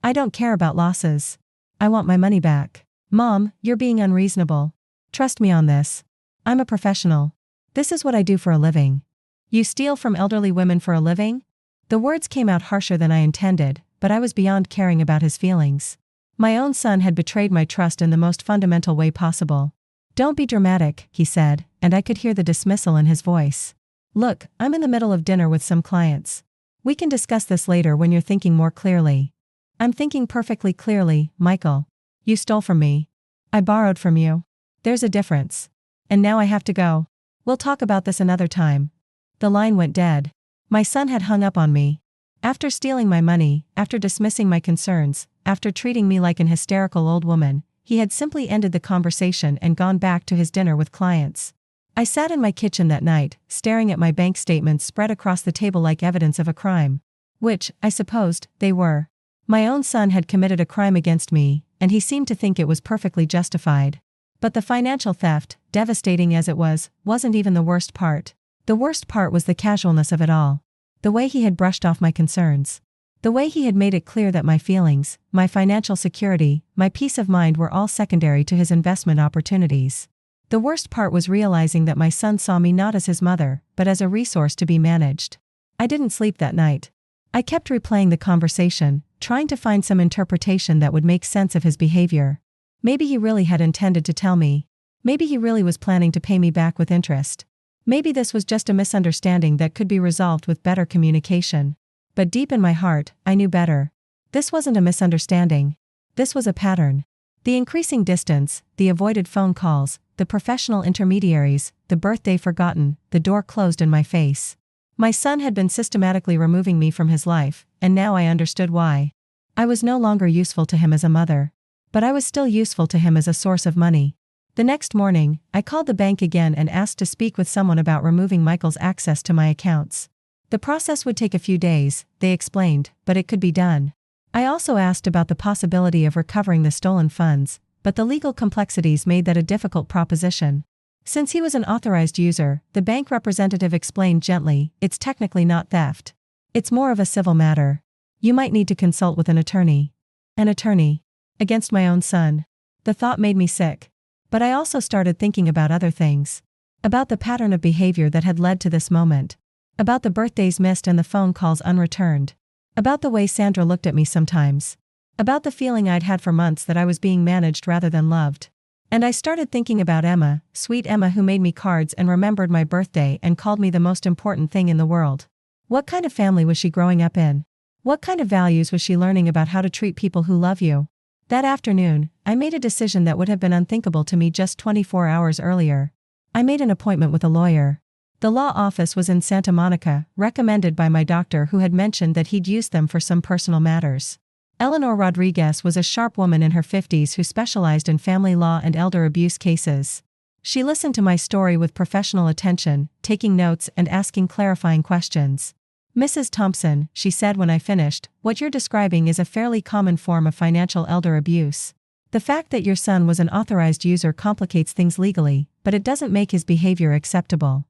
I don't care about losses. I want my money back. Mom, you're being unreasonable. Trust me on this. I'm a professional. This is what I do for a living. You steal from elderly women for a living? The words came out harsher than I intended, but I was beyond caring about his feelings. My own son had betrayed my trust in the most fundamental way possible. Don't be dramatic, he said, and I could hear the dismissal in his voice. Look, I'm in the middle of dinner with some clients. We can discuss this later when you're thinking more clearly. I'm thinking perfectly clearly, Michael. You stole from me. I borrowed from you. There's a difference. And now I have to go. We'll talk about this another time. The line went dead. My son had hung up on me. After stealing my money, after dismissing my concerns, after treating me like an hysterical old woman, he had simply ended the conversation and gone back to his dinner with clients. I sat in my kitchen that night, staring at my bank statements spread across the table like evidence of a crime. Which, I supposed, they were. My own son had committed a crime against me, and he seemed to think it was perfectly justified. But the financial theft, devastating as it was, wasn't even the worst part. The worst part was the casualness of it all. The way he had brushed off my concerns. The way he had made it clear that my feelings, my financial security, my peace of mind were all secondary to his investment opportunities. The worst part was realizing that my son saw me not as his mother, but as a resource to be managed. I didn't sleep that night. I kept replaying the conversation, trying to find some interpretation that would make sense of his behavior. Maybe he really had intended to tell me. Maybe he really was planning to pay me back with interest. Maybe this was just a misunderstanding that could be resolved with better communication. But deep in my heart, I knew better. This wasn't a misunderstanding. This was a pattern. The increasing distance, the avoided phone calls, the professional intermediaries, the birthday forgotten, the door closed in my face. My son had been systematically removing me from his life, and now I understood why. I was no longer useful to him as a mother. But I was still useful to him as a source of money. The next morning, I called the bank again and asked to speak with someone about removing Michael's access to my accounts. The process would take a few days, they explained, but it could be done. I also asked about the possibility of recovering the stolen funds, but the legal complexities made that a difficult proposition. Since he was an authorized user, the bank representative explained gently, it's technically not theft. It's more of a civil matter. You might need to consult with an attorney. An attorney. Against my own son. The thought made me sick. But I also started thinking about other things. About the pattern of behavior that had led to this moment. About the birthdays missed and the phone calls unreturned. About the way Sandra looked at me sometimes. About the feeling I'd had for months that I was being managed rather than loved. And I started thinking about Emma, sweet Emma who made me cards and remembered my birthday and called me the most important thing in the world. What kind of family was she growing up in? What kind of values was she learning about how to treat people who love you? That afternoon, I made a decision that would have been unthinkable to me just 24 hours earlier. I made an appointment with a lawyer. The law office was in Santa Monica, recommended by my doctor who had mentioned that he'd used them for some personal matters. Eleanor Rodriguez was a sharp woman in her 50s who specialized in family law and elder abuse cases. She listened to my story with professional attention, taking notes and asking clarifying questions. Mrs. Thompson, she said when I finished, what you're describing is a fairly common form of financial elder abuse. The fact that your son was an authorized user complicates things legally, but it doesn't make his behavior acceptable.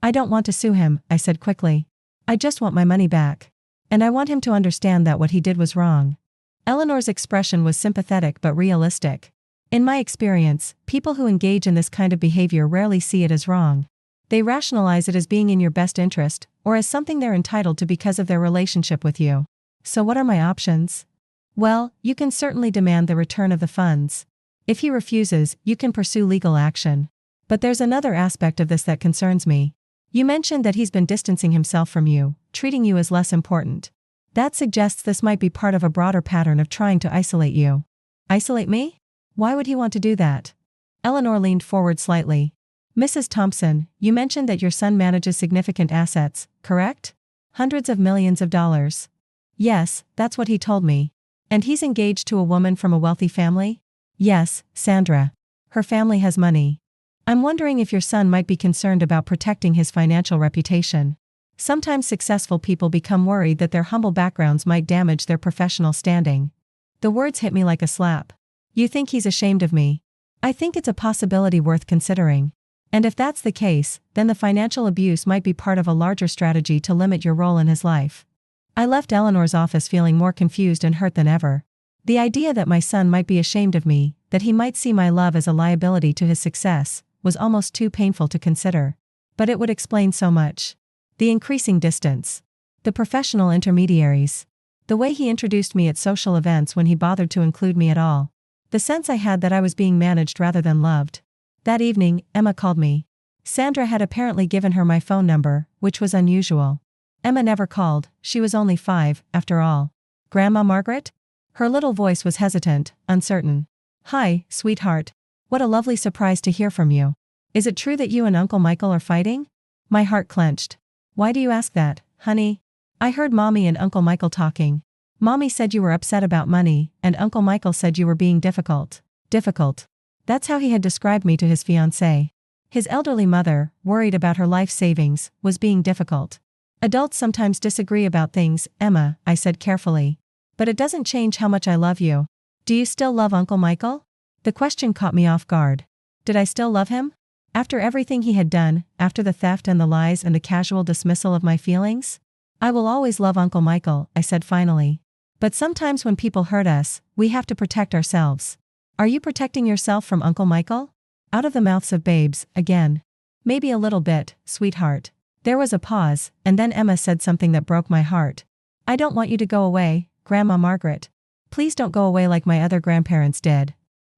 I don't want to sue him, I said quickly. I just want my money back. And I want him to understand that what he did was wrong. Eleanor's expression was sympathetic but realistic. In my experience, people who engage in this kind of behavior rarely see it as wrong. They rationalize it as being in your best interest, or as something they're entitled to because of their relationship with you. So what are my options? Well, you can certainly demand the return of the funds. If he refuses, you can pursue legal action. But there's another aspect of this that concerns me. You mentioned that he's been distancing himself from you, treating you as less important. That suggests this might be part of a broader pattern of trying to isolate you. Isolate me? Why would he want to do that? Eleanor leaned forward slightly. Mrs. Thompson, you mentioned that your son manages significant assets, correct? Hundreds of millions of dollars. Yes, that's what he told me. And he's engaged to a woman from a wealthy family? Yes, Sandra. Her family has money. I'm wondering if your son might be concerned about protecting his financial reputation. Sometimes successful people become worried that their humble backgrounds might damage their professional standing. The words hit me like a slap. You think he's ashamed of me? I think it's a possibility worth considering. And if that's the case, then the financial abuse might be part of a larger strategy to limit your role in his life. I left Eleanor's office feeling more confused and hurt than ever. The idea that my son might be ashamed of me, that he might see my love as a liability to his success, was almost too painful to consider. But it would explain so much. The increasing distance. The professional intermediaries. The way he introduced me at social events when he bothered to include me at all. The sense I had that I was being managed rather than loved. That evening, Emma called me. Sandra had apparently given her my phone number, which was unusual. Emma never called, she was only 5, after all. Grandma Margaret? Her little voice was hesitant, uncertain. Hi, sweetheart. What a lovely surprise to hear from you. Is it true that you and Uncle Michael are fighting? My heart clenched. Why do you ask that, honey? I heard Mommy and Uncle Michael talking. Mommy said you were upset about money, and Uncle Michael said you were being difficult. Difficult. That's how he had described me to his fiancée. His elderly mother, worried about her life savings, was being difficult. Adults sometimes disagree about things, Emma, I said carefully. But it doesn't change how much I love you. Do you still love Uncle Michael? The question caught me off guard. Did I still love him? After everything he had done, after the theft and the lies and the casual dismissal of my feelings? I will always love Uncle Michael, I said finally. But sometimes when people hurt us, we have to protect ourselves. Are you protecting yourself from Uncle Michael? Out of the mouths of babes, again. Maybe a little bit, sweetheart. There was a pause, and then Emma said something that broke my heart. I don't want you to go away, Grandma Margaret. Please don't go away like my other grandparents did.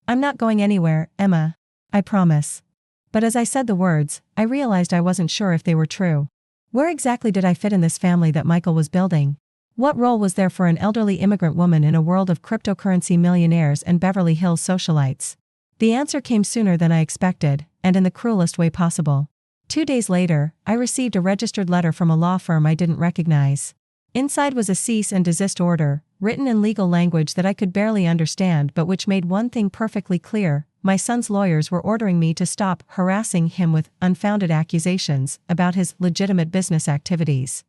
I'm not going anywhere, Emma. I promise. But as I said the words, I realized I wasn't sure if they were true. Where exactly did I fit in this family that Michael was building? What role was there for an elderly immigrant woman in a world of cryptocurrency millionaires and Beverly Hills socialites? The answer came sooner than I expected, and in the cruelest way possible. 2 days later, I received a registered letter from a law firm I didn't recognize. Inside was a cease and desist order, written in legal language that I could barely understand but which made one thing perfectly clear. My son's lawyers were ordering me to stop harassing him with unfounded accusations about his legitimate business activities.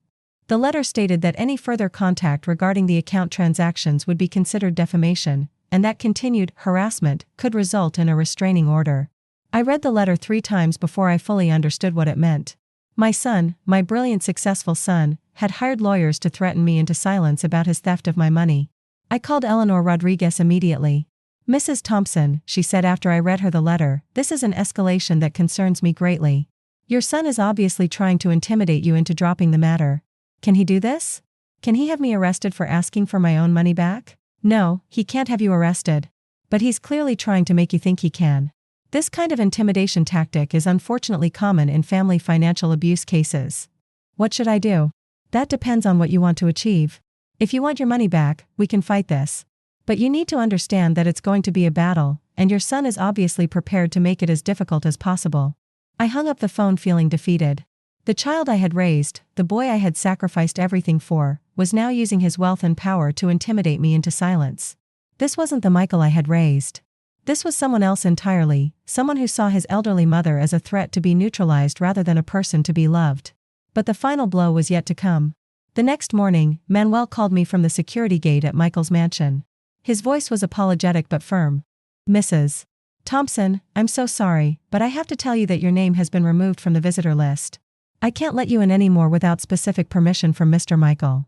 The letter stated that any further contact regarding the account transactions would be considered defamation, and that continued harassment could result in a restraining order. I read the letter 3 times before I fully understood what it meant. My son, my brilliant successful son, had hired lawyers to threaten me into silence about his theft of my money. I called Eleanor Rodriguez immediately. Mrs. Thompson, she said after I read her the letter, this is an escalation that concerns me greatly. Your son is obviously trying to intimidate you into dropping the matter. Can he do this? Can he have me arrested for asking for my own money back? No, he can't have you arrested. But he's clearly trying to make you think he can. This kind of intimidation tactic is unfortunately common in family financial abuse cases. What should I do? That depends on what you want to achieve. If you want your money back, we can fight this. But you need to understand that it's going to be a battle, and your son is obviously prepared to make it as difficult as possible. I hung up the phone feeling defeated. The child I had raised, the boy I had sacrificed everything for, was now using his wealth and power to intimidate me into silence. This wasn't the Michael I had raised. This was someone else entirely, someone who saw his elderly mother as a threat to be neutralized rather than a person to be loved. But the final blow was yet to come. The next morning, Manuel called me from the security gate at Michael's mansion. His voice was apologetic but firm. Mrs. Thompson, I'm so sorry, but I have to tell you that your name has been removed from the visitor list. I can't let you in anymore without specific permission from Mr. Michael.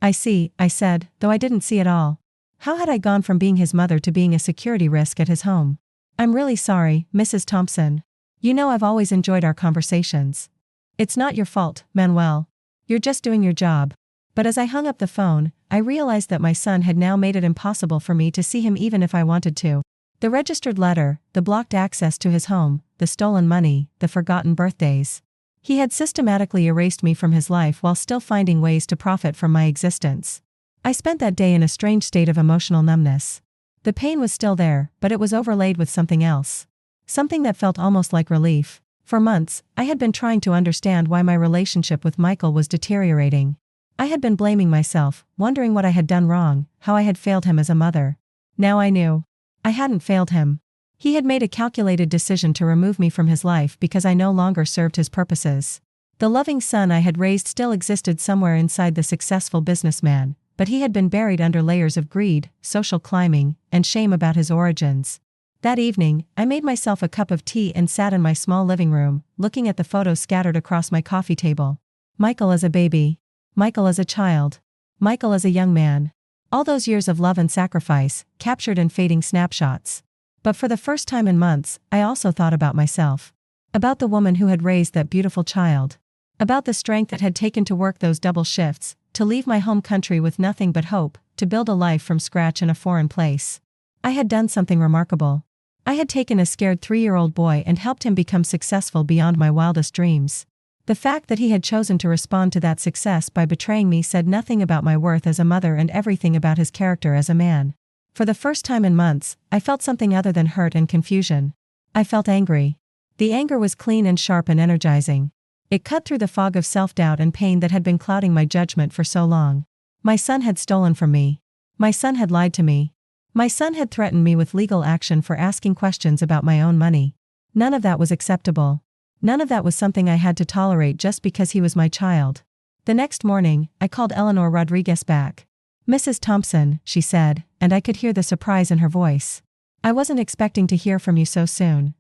I see, I said, though I didn't see it all. How had I gone from being his mother to being a security risk at his home? I'm really sorry, Mrs. Thompson. You know I've always enjoyed our conversations. It's not your fault, Manuel. You're just doing your job. But as I hung up the phone, I realized that my son had now made it impossible for me to see him even if I wanted to. The registered letter, the blocked access to his home, the stolen money, the forgotten birthdays. He had systematically erased me from his life while still finding ways to profit from my existence. I spent that day in a strange state of emotional numbness. The pain was still there, but it was overlaid with something else. Something that felt almost like relief. For months, I had been trying to understand why my relationship with Michael was deteriorating. I had been blaming myself, wondering what I had done wrong, how I had failed him as a mother. Now I knew. I hadn't failed him. He had made a calculated decision to remove me from his life because I no longer served his purposes. The loving son I had raised still existed somewhere inside the successful businessman, but he had been buried under layers of greed, social climbing, and shame about his origins. That evening, I made myself a cup of tea and sat in my small living room, looking at the photos scattered across my coffee table. Michael as a baby. Michael as a child. Michael as a young man. All those years of love and sacrifice, captured in fading snapshots. But for the first time in months, I also thought about myself. About the woman who had raised that beautiful child. About the strength it had taken to work those double shifts, to leave my home country with nothing but hope, to build a life from scratch in a foreign place. I had done something remarkable. I had taken a scared 3-year-old boy and helped him become successful beyond my wildest dreams. The fact that he had chosen to respond to that success by betraying me said nothing about my worth as a mother and everything about his character as a man. For the first time in months, I felt something other than hurt and confusion. I felt angry. The anger was clean and sharp and energizing. It cut through the fog of self-doubt and pain that had been clouding my judgment for so long. My son had stolen from me. My son had lied to me. My son had threatened me with legal action for asking questions about my own money. None of that was acceptable. None of that was something I had to tolerate just because he was my child. The next morning, I called Eleanor Rodriguez back. "Mrs. Thompson," she said, and I could hear the surprise in her voice. "I wasn't expecting to hear from you so soon."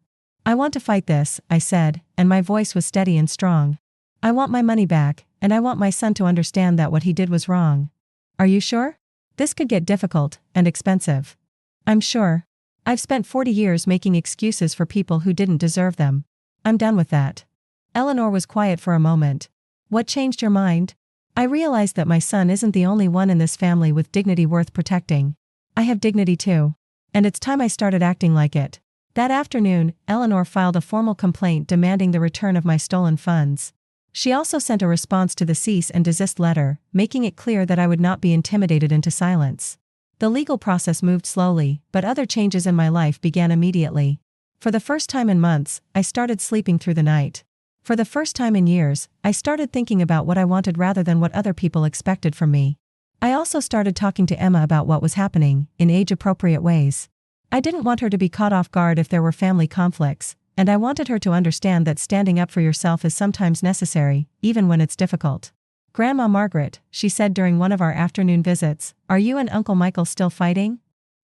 "I want to fight this," I said, and my voice was steady and strong. "I want my money back, and I want my son to understand that what he did was wrong." "Are you sure? This could get difficult and expensive." "I'm sure. I've spent 40 years making excuses for people who didn't deserve them. I'm done with that." Eleanor was quiet for a moment. "What changed your mind?" "I realized that my son isn't the only one in this family with dignity worth protecting. I have dignity too. And it's time I started acting like it." That afternoon, Eleanor filed a formal complaint demanding the return of my stolen funds. She also sent a response to the cease and desist letter, making it clear that I would not be intimidated into silence. The legal process moved slowly, but other changes in my life began immediately. For the first time in months, I started sleeping through the night. For the first time in years, I started thinking about what I wanted rather than what other people expected from me. I also started talking to Emma about what was happening, in age-appropriate ways. I didn't want her to be caught off guard if there were family conflicts, and I wanted her to understand that standing up for yourself is sometimes necessary, even when it's difficult. "Grandma Margaret," she said during one of our afternoon visits, "are you and Uncle Michael still fighting?"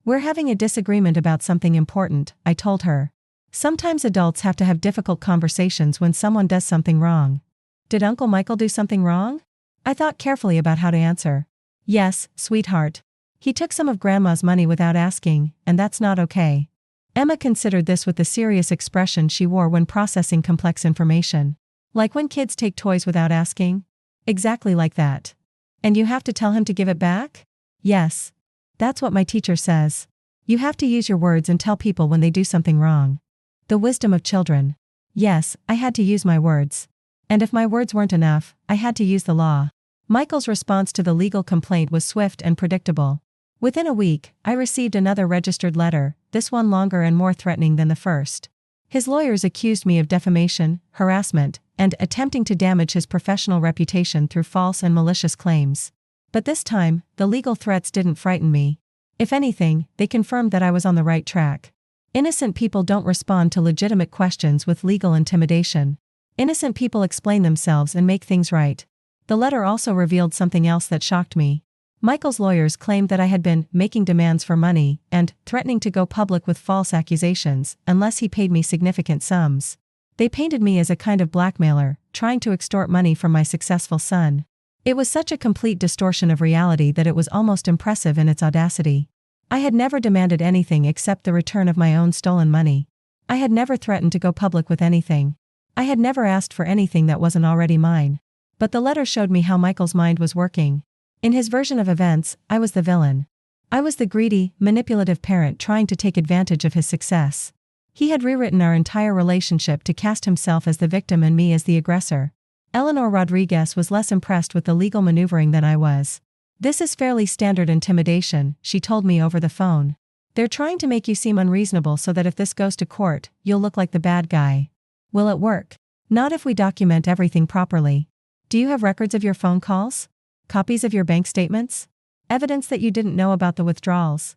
"We're having a disagreement about something important," I told her. Sometimes adults have to have difficult conversations when someone does something wrong. "Did Uncle Michael do something wrong?" I thought carefully about how to answer. "Yes, sweetheart. He took some of Grandma's money without asking, and that's not okay." Emma considered this with the serious expression she wore when processing complex information. "Like when kids take toys without asking?" "Exactly like that." "And you have to tell him to give it back?" "Yes. That's what my teacher says. You have to use your words and tell people when they do something wrong." The wisdom of children. Yes, I had to use my words. And if my words weren't enough, I had to use the law. Michael's response to the legal complaint was swift and predictable. Within a week, I received another registered letter, this one longer and more threatening than the first. His lawyers accused me of defamation, harassment, and attempting to damage his professional reputation through false and malicious claims. But this time, the legal threats didn't frighten me. If anything, they confirmed that I was on the right track. Innocent people don't respond to legitimate questions with legal intimidation. Innocent people explain themselves and make things right. The letter also revealed something else that shocked me. Michael's lawyers claimed that I had been making demands for money and threatening to go public with false accusations unless he paid me significant sums. They painted me as a kind of blackmailer, trying to extort money from my successful son. It was such a complete distortion of reality that it was almost impressive in its audacity. I had never demanded anything except the return of my own stolen money. I had never threatened to go public with anything. I had never asked for anything that wasn't already mine. But the letter showed me how Michael's mind was working. In his version of events, I was the villain. I was the greedy, manipulative parent trying to take advantage of his success. He had rewritten our entire relationship to cast himself as the victim and me as the aggressor. Eleanor Rodriguez was less impressed with the legal maneuvering than I was. "This is fairly standard intimidation," she told me over the phone. "They're trying to make you seem unreasonable so that if this goes to court, you'll look like the bad guy." "Will it work?" "Not if we document everything properly." "Do you have records of your phone calls? Copies of your bank statements? Evidence that you didn't know about the withdrawals?"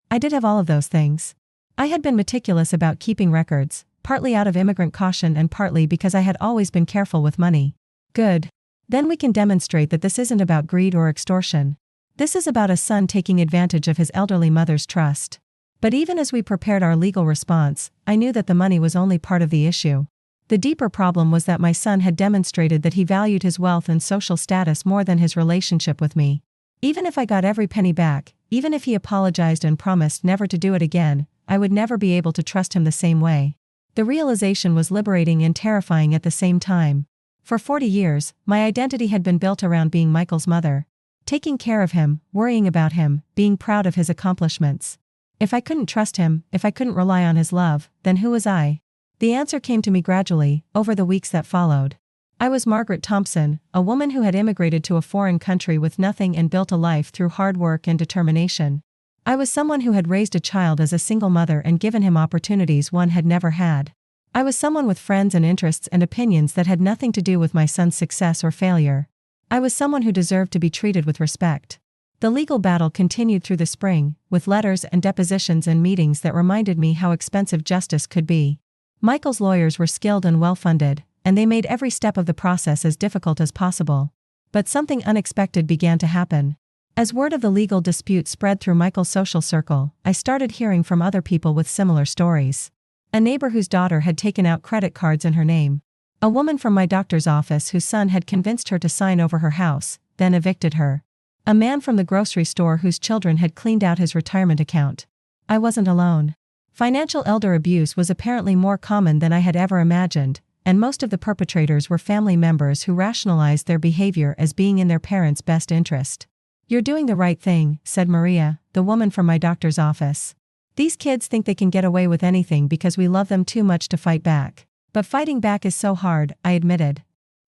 I did have all of those things. I had been meticulous about keeping records, partly out of immigrant caution and partly because I had always been careful with money. "Good. Then we can demonstrate that this isn't about greed or extortion. This is about a son taking advantage of his elderly mother's trust." But even as we prepared our legal response, I knew that the money was only part of the issue. The deeper problem was that my son had demonstrated that he valued his wealth and social status more than his relationship with me. Even if I got every penny back, even if he apologized and promised never to do it again, I would never be able to trust him the same way. The realization was liberating and terrifying at the same time. For 40 years, my identity had been built around being Michael's mother. Taking care of him, worrying about him, being proud of his accomplishments. If I couldn't trust him, if I couldn't rely on his love, then who was I? The answer came to me gradually, over the weeks that followed. I was Margaret Thompson, a woman who had immigrated to a foreign country with nothing and built a life through hard work and determination. I was someone who had raised a child as a single mother and given him opportunities one had never had. I was someone with friends and interests and opinions that had nothing to do with my son's success or failure. I was someone who deserved to be treated with respect. The legal battle continued through the spring, with letters and depositions and meetings that reminded me how expensive justice could be. Michael's lawyers were skilled and well-funded, and they made every step of the process as difficult as possible. But something unexpected began to happen. As word of the legal dispute spread through Michael's social circle, I started hearing from other people with similar stories. A neighbor whose daughter had taken out credit cards in her name. A woman from my doctor's office whose son had convinced her to sign over her house, then evicted her. A man from the grocery store whose children had cleaned out his retirement account. I wasn't alone. Financial elder abuse was apparently more common than I had ever imagined, and most of the perpetrators were family members who rationalized their behavior as being in their parents' best interest. "You're doing the right thing," said Maria, the woman from my doctor's office. "These kids think they can get away with anything because we love them too much to fight back. But fighting back is so hard," I admitted.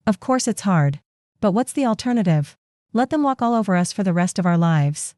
"Of course it's hard. But what's the alternative? Let them walk all over us for the rest of our lives."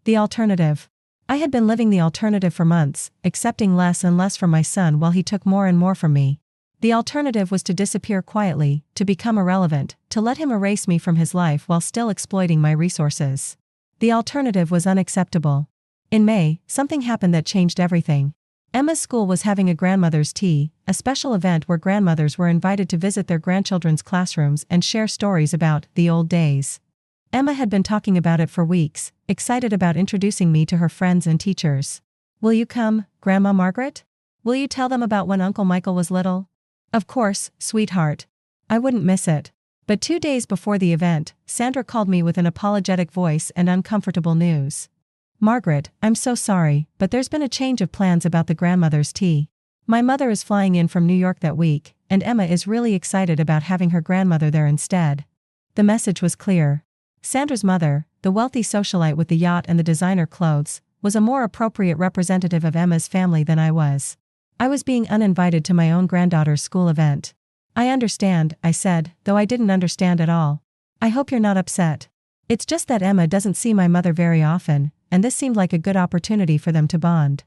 The alternative. I had been living the alternative for months, accepting less and less from my son while he took more and more from me. The alternative was to disappear quietly, to become irrelevant, to let him erase me from his life while still exploiting my resources. The alternative was unacceptable. In May, something happened that changed everything. Emma's school was having a grandmother's tea, a special event where grandmothers were invited to visit their grandchildren's classrooms and share stories about the old days. Emma had been talking about it for weeks, excited about introducing me to her friends and teachers. "Will you come, Grandma Margaret? Will you tell them about when Uncle Michael was little?" "Of course, sweetheart. I wouldn't miss it." But 2 days before the event, Sandra called me with an apologetic voice and uncomfortable news. "Margaret, I'm so sorry, but there's been a change of plans about the grandmother's tea. My mother is flying in from New York that week, and Emma is really excited about having her grandmother there instead." The message was clear. Sandra's mother, the wealthy socialite with the yacht and the designer clothes, was a more appropriate representative of Emma's family than I was. I was being uninvited to my own granddaughter's school event. "I understand," I said, though I didn't understand at all. "I hope you're not upset. It's just that Emma doesn't see my mother very often, and this seemed like a good opportunity for them to bond."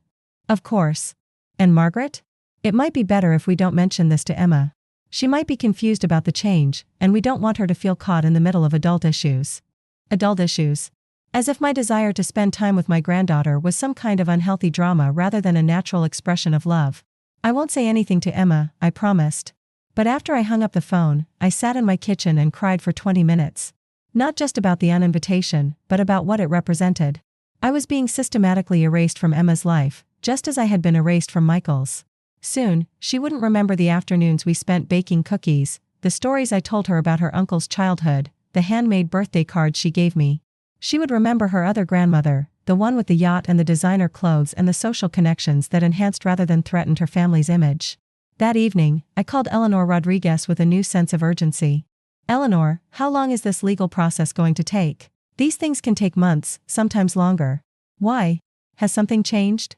"Of course. And Margaret? It might be better if we don't mention this to Emma. She might be confused about the change, and we don't want her to feel caught in the middle of adult issues." Adult issues. As if my desire to spend time with my granddaughter was some kind of unhealthy drama rather than a natural expression of love. "I won't say anything to Emma," I promised. But after I hung up the phone, I sat in my kitchen and cried for 20 minutes. Not just about the uninvitation, but about what it represented. I was being systematically erased from Emma's life, just as I had been erased from Michael's. Soon, she wouldn't remember the afternoons we spent baking cookies, the stories I told her about her uncle's childhood, the handmade birthday cards she gave me. She would remember her other grandmother, the one with the yacht and the designer clothes and the social connections that enhanced rather than threatened her family's image. That evening, I called Eleanor Rodriguez with a new sense of urgency. "Eleanor, how long is this legal process going to take? These things can take months, sometimes longer." "Why? Has something changed?"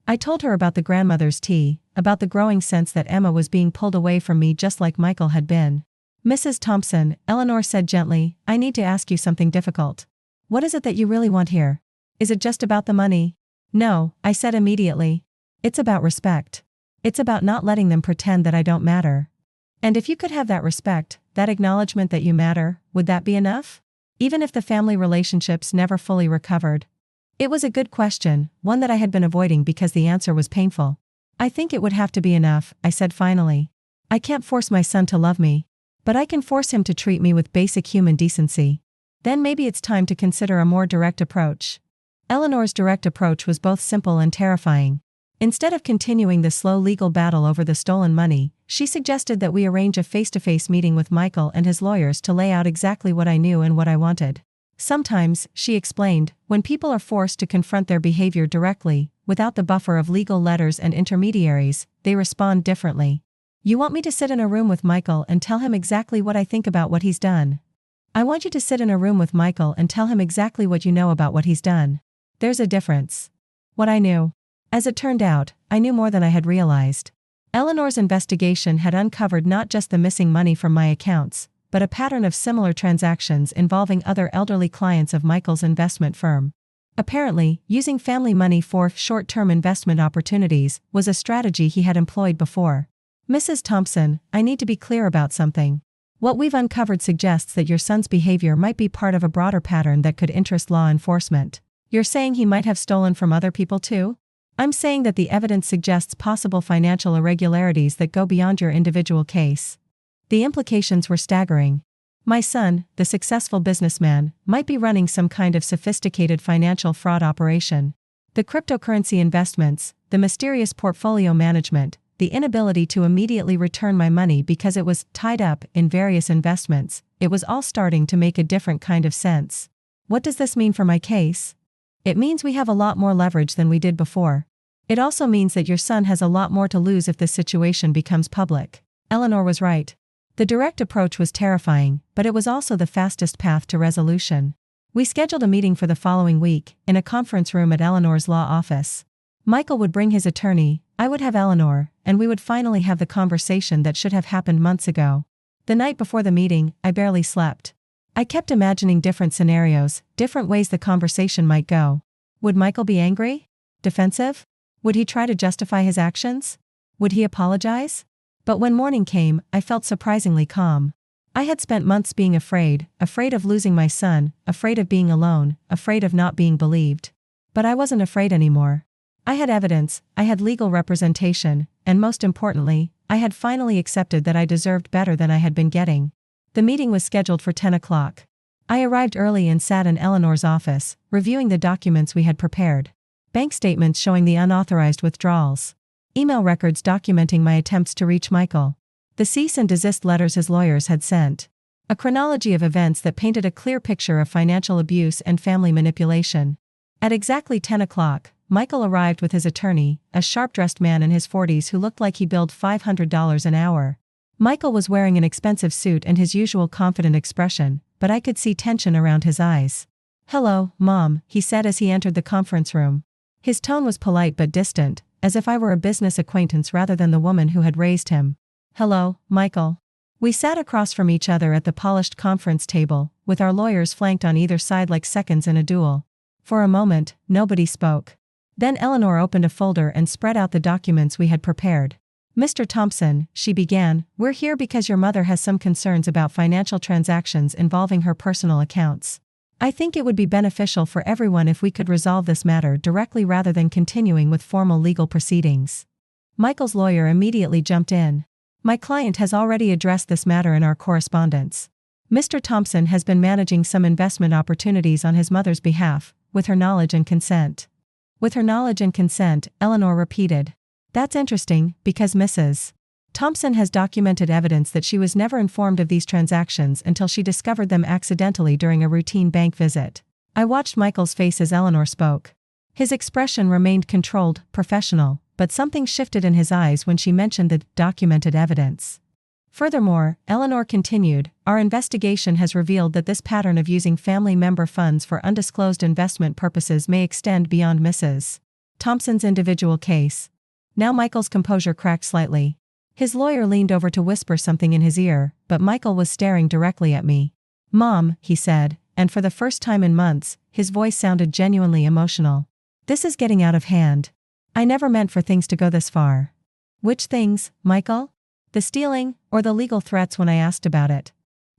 I told her about the grandmother's tea, about the growing sense that Emma was being pulled away from me just like Michael had been. "Mrs. Thompson," Eleanor said gently, "I need to ask you something difficult." What is it that you really want here? Is it just about the money? No, I said immediately. It's about respect. It's about not letting them pretend that I don't matter. And if you could have that respect, that acknowledgement that you matter, would that be enough? Even if the family relationships never fully recovered? It was a good question, one that I had been avoiding because the answer was painful. I think it would have to be enough, I said finally. I can't force my son to love me. But I can force him to treat me with basic human decency. Then maybe it's time to consider a more direct approach. Eleanor's direct approach was both simple and terrifying. Instead of continuing the slow legal battle over the stolen money, she suggested that we arrange a face-to-face meeting with Michael and his lawyers to lay out exactly what I knew and what I wanted. Sometimes, she explained, when people are forced to confront their behavior directly, without the buffer of legal letters and intermediaries, they respond differently. You want me to sit in a room with Michael and tell him exactly what I think about what he's done? I want you to sit in a room with Michael and tell him exactly what you know about what he's done. There's a difference. What I knew. As it turned out, I knew more than I had realized. Eleanor's investigation had uncovered not just the missing money from my accounts, but a pattern of similar transactions involving other elderly clients of Michael's investment firm. Apparently, using family money for short-term investment opportunities was a strategy he had employed before. Mrs. Thompson, I need to be clear about something. What we've uncovered suggests that your son's behavior might be part of a broader pattern that could interest law enforcement. You're saying he might have stolen from other people too? I'm saying that the evidence suggests possible financial irregularities that go beyond your individual case. The implications were staggering. My son, the successful businessman, might be running some kind of sophisticated financial fraud operation. The cryptocurrency investments, the mysterious portfolio management, the inability to immediately return my money because it was tied up in various investments, it was all starting to make a different kind of sense. What does this mean for my case? It means we have a lot more leverage than we did before. It also means that your son has a lot more to lose if this situation becomes public. Eleanor was right. The direct approach was terrifying, but it was also the fastest path to resolution. We scheduled a meeting for the following week, in a conference room at Eleanor's law office. Michael would bring his attorney, I would have Eleanor, and we would finally have the conversation that should have happened months ago. The night before the meeting, I barely slept. I kept imagining different scenarios, different ways the conversation might go. Would Michael be angry? Defensive? Would he try to justify his actions? Would he apologize? But when morning came, I felt surprisingly calm. I had spent months being afraid of losing my son, afraid of being alone, afraid of not being believed. But I wasn't afraid anymore. I had evidence, I had legal representation, and most importantly, I had finally accepted that I deserved better than I had been getting. The meeting was scheduled for 10 o'clock. I arrived early and sat in Eleanor's office, reviewing the documents we had prepared. Bank statements showing the unauthorized withdrawals. Email records documenting my attempts to reach Michael. The cease and desist letters his lawyers had sent. A chronology of events that painted a clear picture of financial abuse and family manipulation. At exactly 10 o'clock, Michael arrived with his attorney, a sharp-dressed man in his 40s who looked like he billed $500 an hour. Michael was wearing an expensive suit and his usual confident expression, but I could see tension around his eyes. "Hello, Mom," he said as he entered the conference room. His tone was polite but distant, as if I were a business acquaintance rather than the woman who had raised him. "Hello, Michael." We sat across from each other at the polished conference table, with our lawyers flanked on either side like seconds in a duel. For a moment, nobody spoke. Then Eleanor opened a folder and spread out the documents we had prepared. "Mr. Thompson," she began, "we're here because your mother has some concerns about financial transactions involving her personal accounts. I think it would be beneficial for everyone if we could resolve this matter directly rather than continuing with formal legal proceedings." Michael's lawyer immediately jumped in. "My client has already addressed this matter in our correspondence. Mr. Thompson has been managing some investment opportunities on his mother's behalf, with her knowledge and consent." "With her knowledge and consent," Eleanor repeated. "That's interesting, because Mrs. Thompson has documented evidence that she was never informed of these transactions until she discovered them accidentally during a routine bank visit." I watched Michael's face as Eleanor spoke. His expression remained controlled, professional, but something shifted in his eyes when she mentioned the documented evidence. Furthermore, Eleanor continued, "Our investigation has revealed that this pattern of using family member funds for undisclosed investment purposes may extend beyond Mrs. Thompson's individual case." Now Michael's composure cracked slightly. His lawyer leaned over to whisper something in his ear, but Michael was staring directly at me. "Mom," he said, and for the first time in months, his voice sounded genuinely emotional. This is getting out of hand. I never meant for things to go this far. Which things, Michael? The stealing, or the legal threats when I asked about it?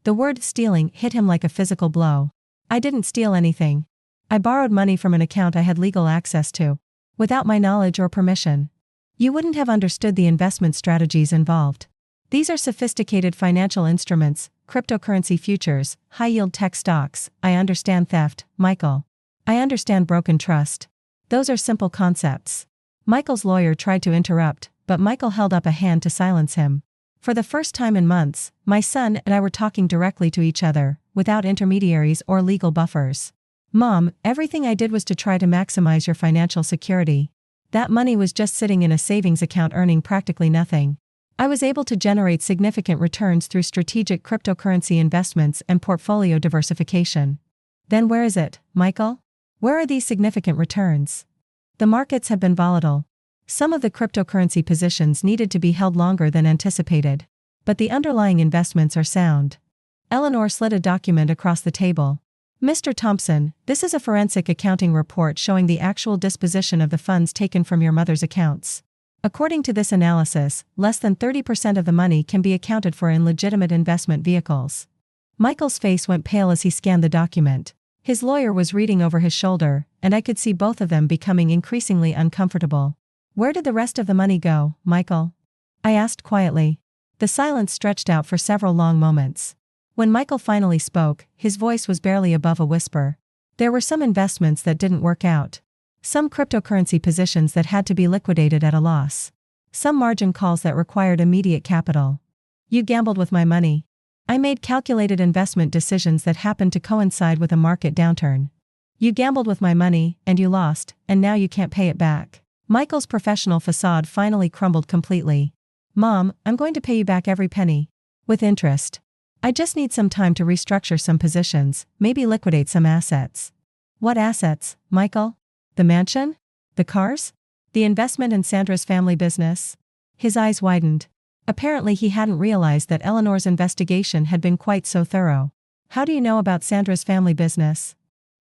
The word stealing hit him like a physical blow. I didn't steal anything. I borrowed money from an account I had legal access to, without my knowledge or permission. You wouldn't have understood the investment strategies involved. These are sophisticated financial instruments, cryptocurrency futures, high-yield tech stocks. I understand theft, Michael. I understand broken trust. Those are simple concepts. Michael's lawyer tried to interrupt, but Michael held up a hand to silence him. For the first time in months, my son and I were talking directly to each other, without intermediaries or legal buffers. Mom, everything I did was to try to maximize your financial security. That money was just sitting in a savings account earning practically nothing. I was able to generate significant returns through strategic cryptocurrency investments and portfolio diversification. Then where is it, Michael? Where are these significant returns? The markets have been volatile. Some of the cryptocurrency positions needed to be held longer than anticipated. But the underlying investments are sound. Eleanor slid a document across the table. Mr. Thompson, this is a forensic accounting report showing the actual disposition of the funds taken from your mother's accounts. According to this analysis, less than 30% of the money can be accounted for in legitimate investment vehicles. Michael's face went pale as he scanned the document. His lawyer was reading over his shoulder, and I could see both of them becoming increasingly uncomfortable. Where did the rest of the money go, Michael? I asked quietly. The silence stretched out for several long moments. When Michael finally spoke, his voice was barely above a whisper. There were some investments that didn't work out. Some cryptocurrency positions that had to be liquidated at a loss. Some margin calls that required immediate capital. You gambled with my money. I made calculated investment decisions that happened to coincide with a market downturn. You gambled with my money, and you lost, and now you can't pay it back. Michael's professional facade finally crumbled completely. Mom, I'm going to pay you back every penny. With interest. I just need some time to restructure some positions, maybe liquidate some assets. What assets, Michael? The mansion? The cars? The investment in Sandra's family business? His eyes widened. Apparently he hadn't realized that Eleanor's investigation had been quite so thorough. How do you know about Sandra's family business?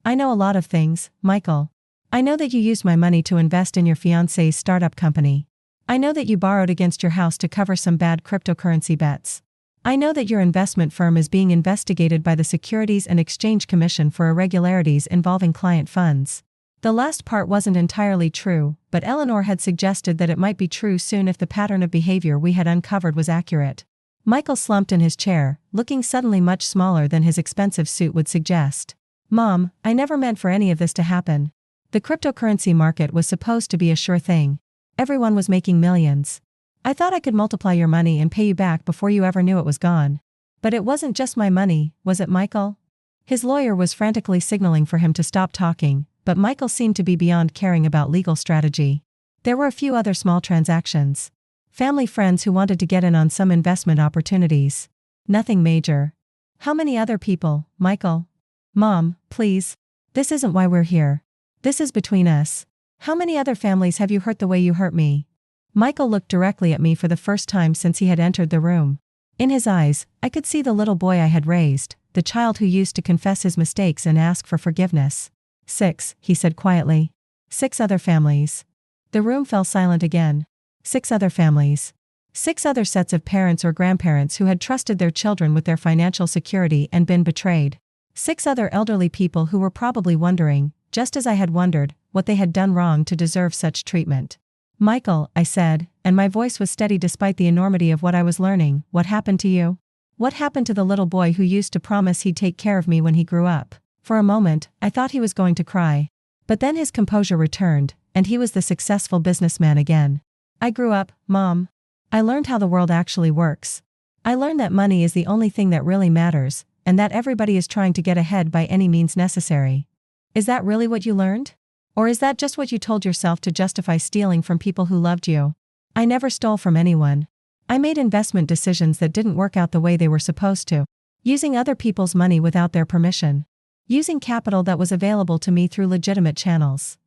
I know a lot of things, Michael. I know that you used my money to invest in your fiancé's startup company. I know that you borrowed against your house to cover some bad cryptocurrency bets. I know that your investment firm is being investigated by the Securities and Exchange Commission for irregularities involving client funds. The last part wasn't entirely true, but Eleanor had suggested that it might be true soon if the pattern of behavior we had uncovered was accurate. Michael slumped in his chair, looking suddenly much smaller than his expensive suit would suggest. Mom, I never meant for any of this to happen. The cryptocurrency market was supposed to be a sure thing. Everyone was making millions. I thought I could multiply your money and pay you back before you ever knew it was gone. But it wasn't just my money, was it, Michael? His lawyer was frantically signaling for him to stop talking, but Michael seemed to be beyond caring about legal strategy. There were a few other small transactions. Family friends who wanted to get in on some investment opportunities. Nothing major. How many other people, Michael? Mom, please. This isn't why we're here. This is between us. How many other families have you hurt the way you hurt me? Michael looked directly at me for the first time since he had entered the room. In his eyes, I could see the little boy I had raised, the child who used to confess his mistakes and ask for forgiveness. 6, he said quietly. 6 other families. The room fell silent again. 6 other families. 6 other sets of parents or grandparents who had trusted their children with their financial security and been betrayed. 6 other elderly people who were probably wondering, just as I had wondered, what they had done wrong to deserve such treatment. Michael, I said, and my voice was steady despite the enormity of what I was learning, what happened to you? What happened to the little boy who used to promise he'd take care of me when he grew up? For a moment, I thought he was going to cry. But then his composure returned, and he was the successful businessman again. I grew up, Mom. I learned how the world actually works. I learned that money is the only thing that really matters, and that everybody is trying to get ahead by any means necessary. Is that really what you learned? Or is that just what you told yourself to justify stealing from people who loved you? I never stole from anyone. I made investment decisions that didn't work out the way they were supposed to. Using other people's money without their permission. Using capital that was available to me through legitimate channels.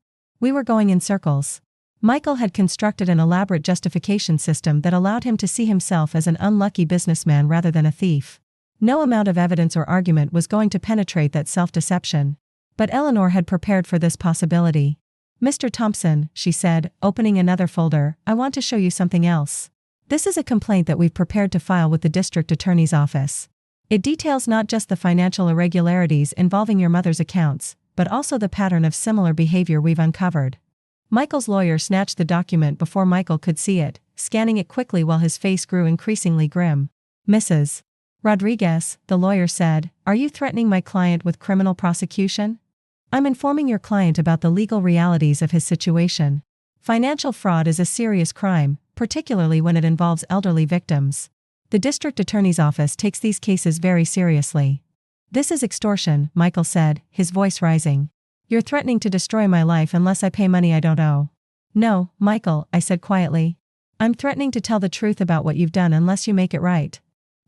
We were going in circles. Michael had constructed an elaborate justification system that allowed him to see himself as an unlucky businessman rather than a thief. No amount of evidence or argument was going to penetrate that self-deception. But Eleanor had prepared for this possibility. "Mr. Thompson," she said, opening another folder, "I want to show you something else. This is a complaint that we've prepared to file with the district attorney's office. It details not just the financial irregularities involving your mother's accounts, but also the pattern of similar behavior we've uncovered." Michael's lawyer snatched the document before Michael could see it, scanning it quickly while his face grew increasingly grim. "Mrs. Rodriguez," the lawyer said, "are you threatening my client with criminal prosecution?" "I'm informing your client about the legal realities of his situation. Financial fraud is a serious crime, particularly when it involves elderly victims. The district attorney's office takes these cases very seriously." "This is extortion," Michael said, his voice rising. "You're threatening to destroy my life unless I pay money I don't owe." "No, Michael," I said quietly. "I'm threatening to tell the truth about what you've done unless you make it right."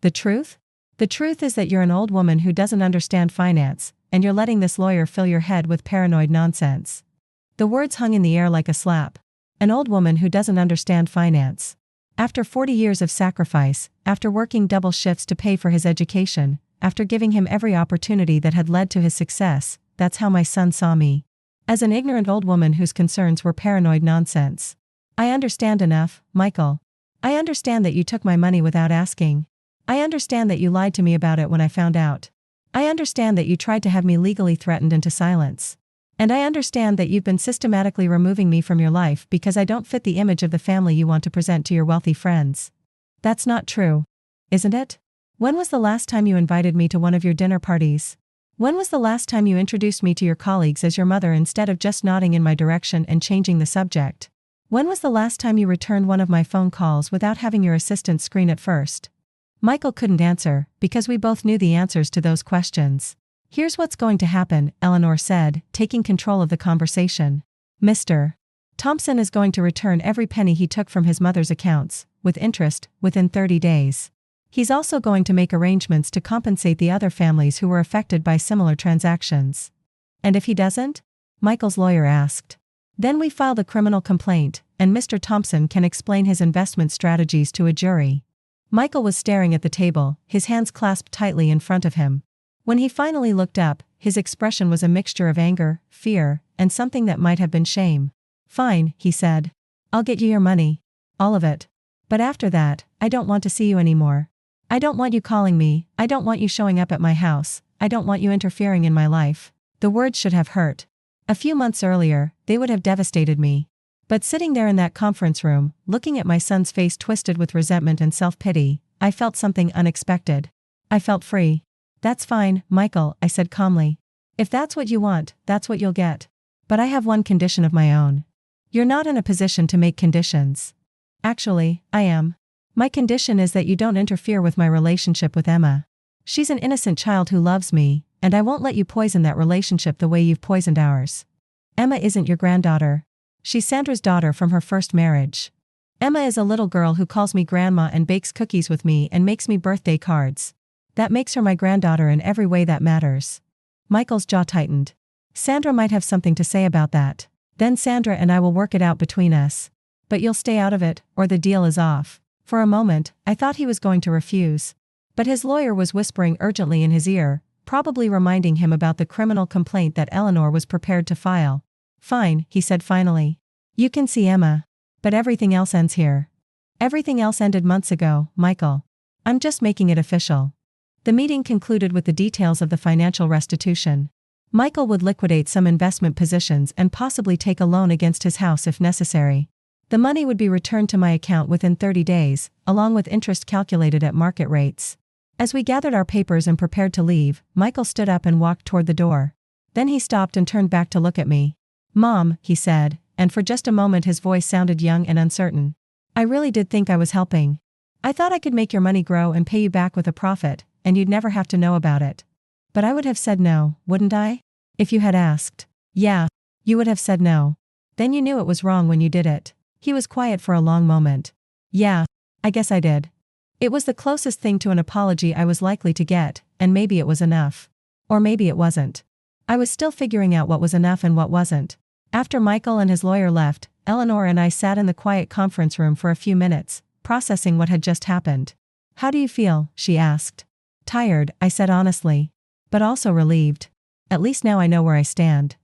"The truth?" "The truth is that you're an old woman who doesn't understand finance, and you're letting this lawyer fill your head with paranoid nonsense." The words hung in the air like a slap. An old woman who doesn't understand finance. After 40 years of sacrifice, after working double shifts to pay for his education, after giving him every opportunity that had led to his success, that's how my son saw me. As an ignorant old woman whose concerns were paranoid nonsense. "I understand enough, Michael. I understand that you took my money without asking. I understand that you lied to me about it when I found out. I understand that you tried to have me legally threatened into silence. And I understand that you've been systematically removing me from your life because I don't fit the image of the family you want to present to your wealthy friends." "That's not true. Isn't it? When was the last time you invited me to one of your dinner parties? When was the last time you introduced me to your colleagues as your mother instead of just nodding in my direction and changing the subject? When was the last time you returned one of my phone calls without having your assistant screen it first?" Michael couldn't answer, because we both knew the answers to those questions. "Here's what's going to happen," Eleanor said, taking control of the conversation. "Mr. Thompson is going to return every penny he took from his mother's accounts, with interest, within 30 days. He's also going to make arrangements to compensate the other families who were affected by similar transactions." "And if he doesn't?" Michael's lawyer asked. "Then we file the criminal complaint, and Mr. Thompson can explain his investment strategies to a jury." Michael was staring at the table, his hands clasped tightly in front of him. When he finally looked up, his expression was a mixture of anger, fear, and something that might have been shame. "Fine," he said. "I'll get you your money. All of it. But after that, I don't want to see you anymore. I don't want you calling me, I don't want you showing up at my house, I don't want you interfering in my life." The words should have hurt. A few months earlier, they would have devastated me. But sitting there in that conference room, looking at my son's face twisted with resentment and self-pity, I felt something unexpected. I felt free. "That's fine, Michael," I said calmly. "If that's what you want, that's what you'll get. But I have one condition of my own." "You're not in a position to make conditions." "Actually, I am. My condition is that you don't interfere with my relationship with Emma. She's an innocent child who loves me, and I won't let you poison that relationship the way you've poisoned ours. Emma isn't your granddaughter. She's Sandra's daughter from her first marriage. Emma is a little girl who calls me grandma and bakes cookies with me and makes me birthday cards. That makes her my granddaughter in every way that matters." Michael's jaw tightened. "Sandra might have something to say about that. Then Sandra and I will work it out between us. But you'll stay out of it, or the deal is off." For a moment, I thought he was going to refuse. But his lawyer was whispering urgently in his ear, probably reminding him about the criminal complaint that Eleanor was prepared to file. "Fine," he said finally. "You can see Emma. But everything else ends here. Everything else ended months ago, Michael. I'm just making it official." The meeting concluded with the details of the financial restitution. Michael would liquidate some investment positions and possibly take a loan against his house if necessary. The money would be returned to my account within 30 days, along with interest calculated at market rates. As we gathered our papers and prepared to leave, Michael stood up and walked toward the door. Then he stopped and turned back to look at me. "Mom," he said, and for just a moment his voice sounded young and uncertain. "I really did think I was helping. I thought I could make your money grow and pay you back with a profit, and you'd never have to know about it. But I would have said no, wouldn't I? If you had asked." "Yeah. You would have said no. Then you knew it was wrong when you did it." He was quiet for a long moment. "Yeah. I guess I did. It was the closest thing to an apology I was likely to get, and maybe it was enough. Or maybe it wasn't. I was still figuring out what was enough and what wasn't." After Michael and his lawyer left, Eleanor and I sat in the quiet conference room for a few minutes, processing what had just happened. "How do you feel?" she asked. Tired, I said honestly. But also relieved. At least now I know where I stand.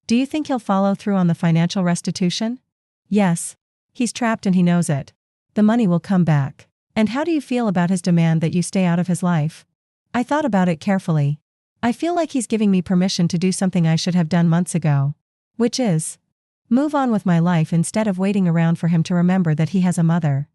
Do you think he'll follow through on the financial restitution? Yes. He's trapped and he knows it. The money will come back. And how do you feel about his demand that you stay out of his life? I thought about it carefully. I feel like he's giving me permission to do something I should have done months ago. Which is move on with my life instead of waiting around for him to remember that he has a mother.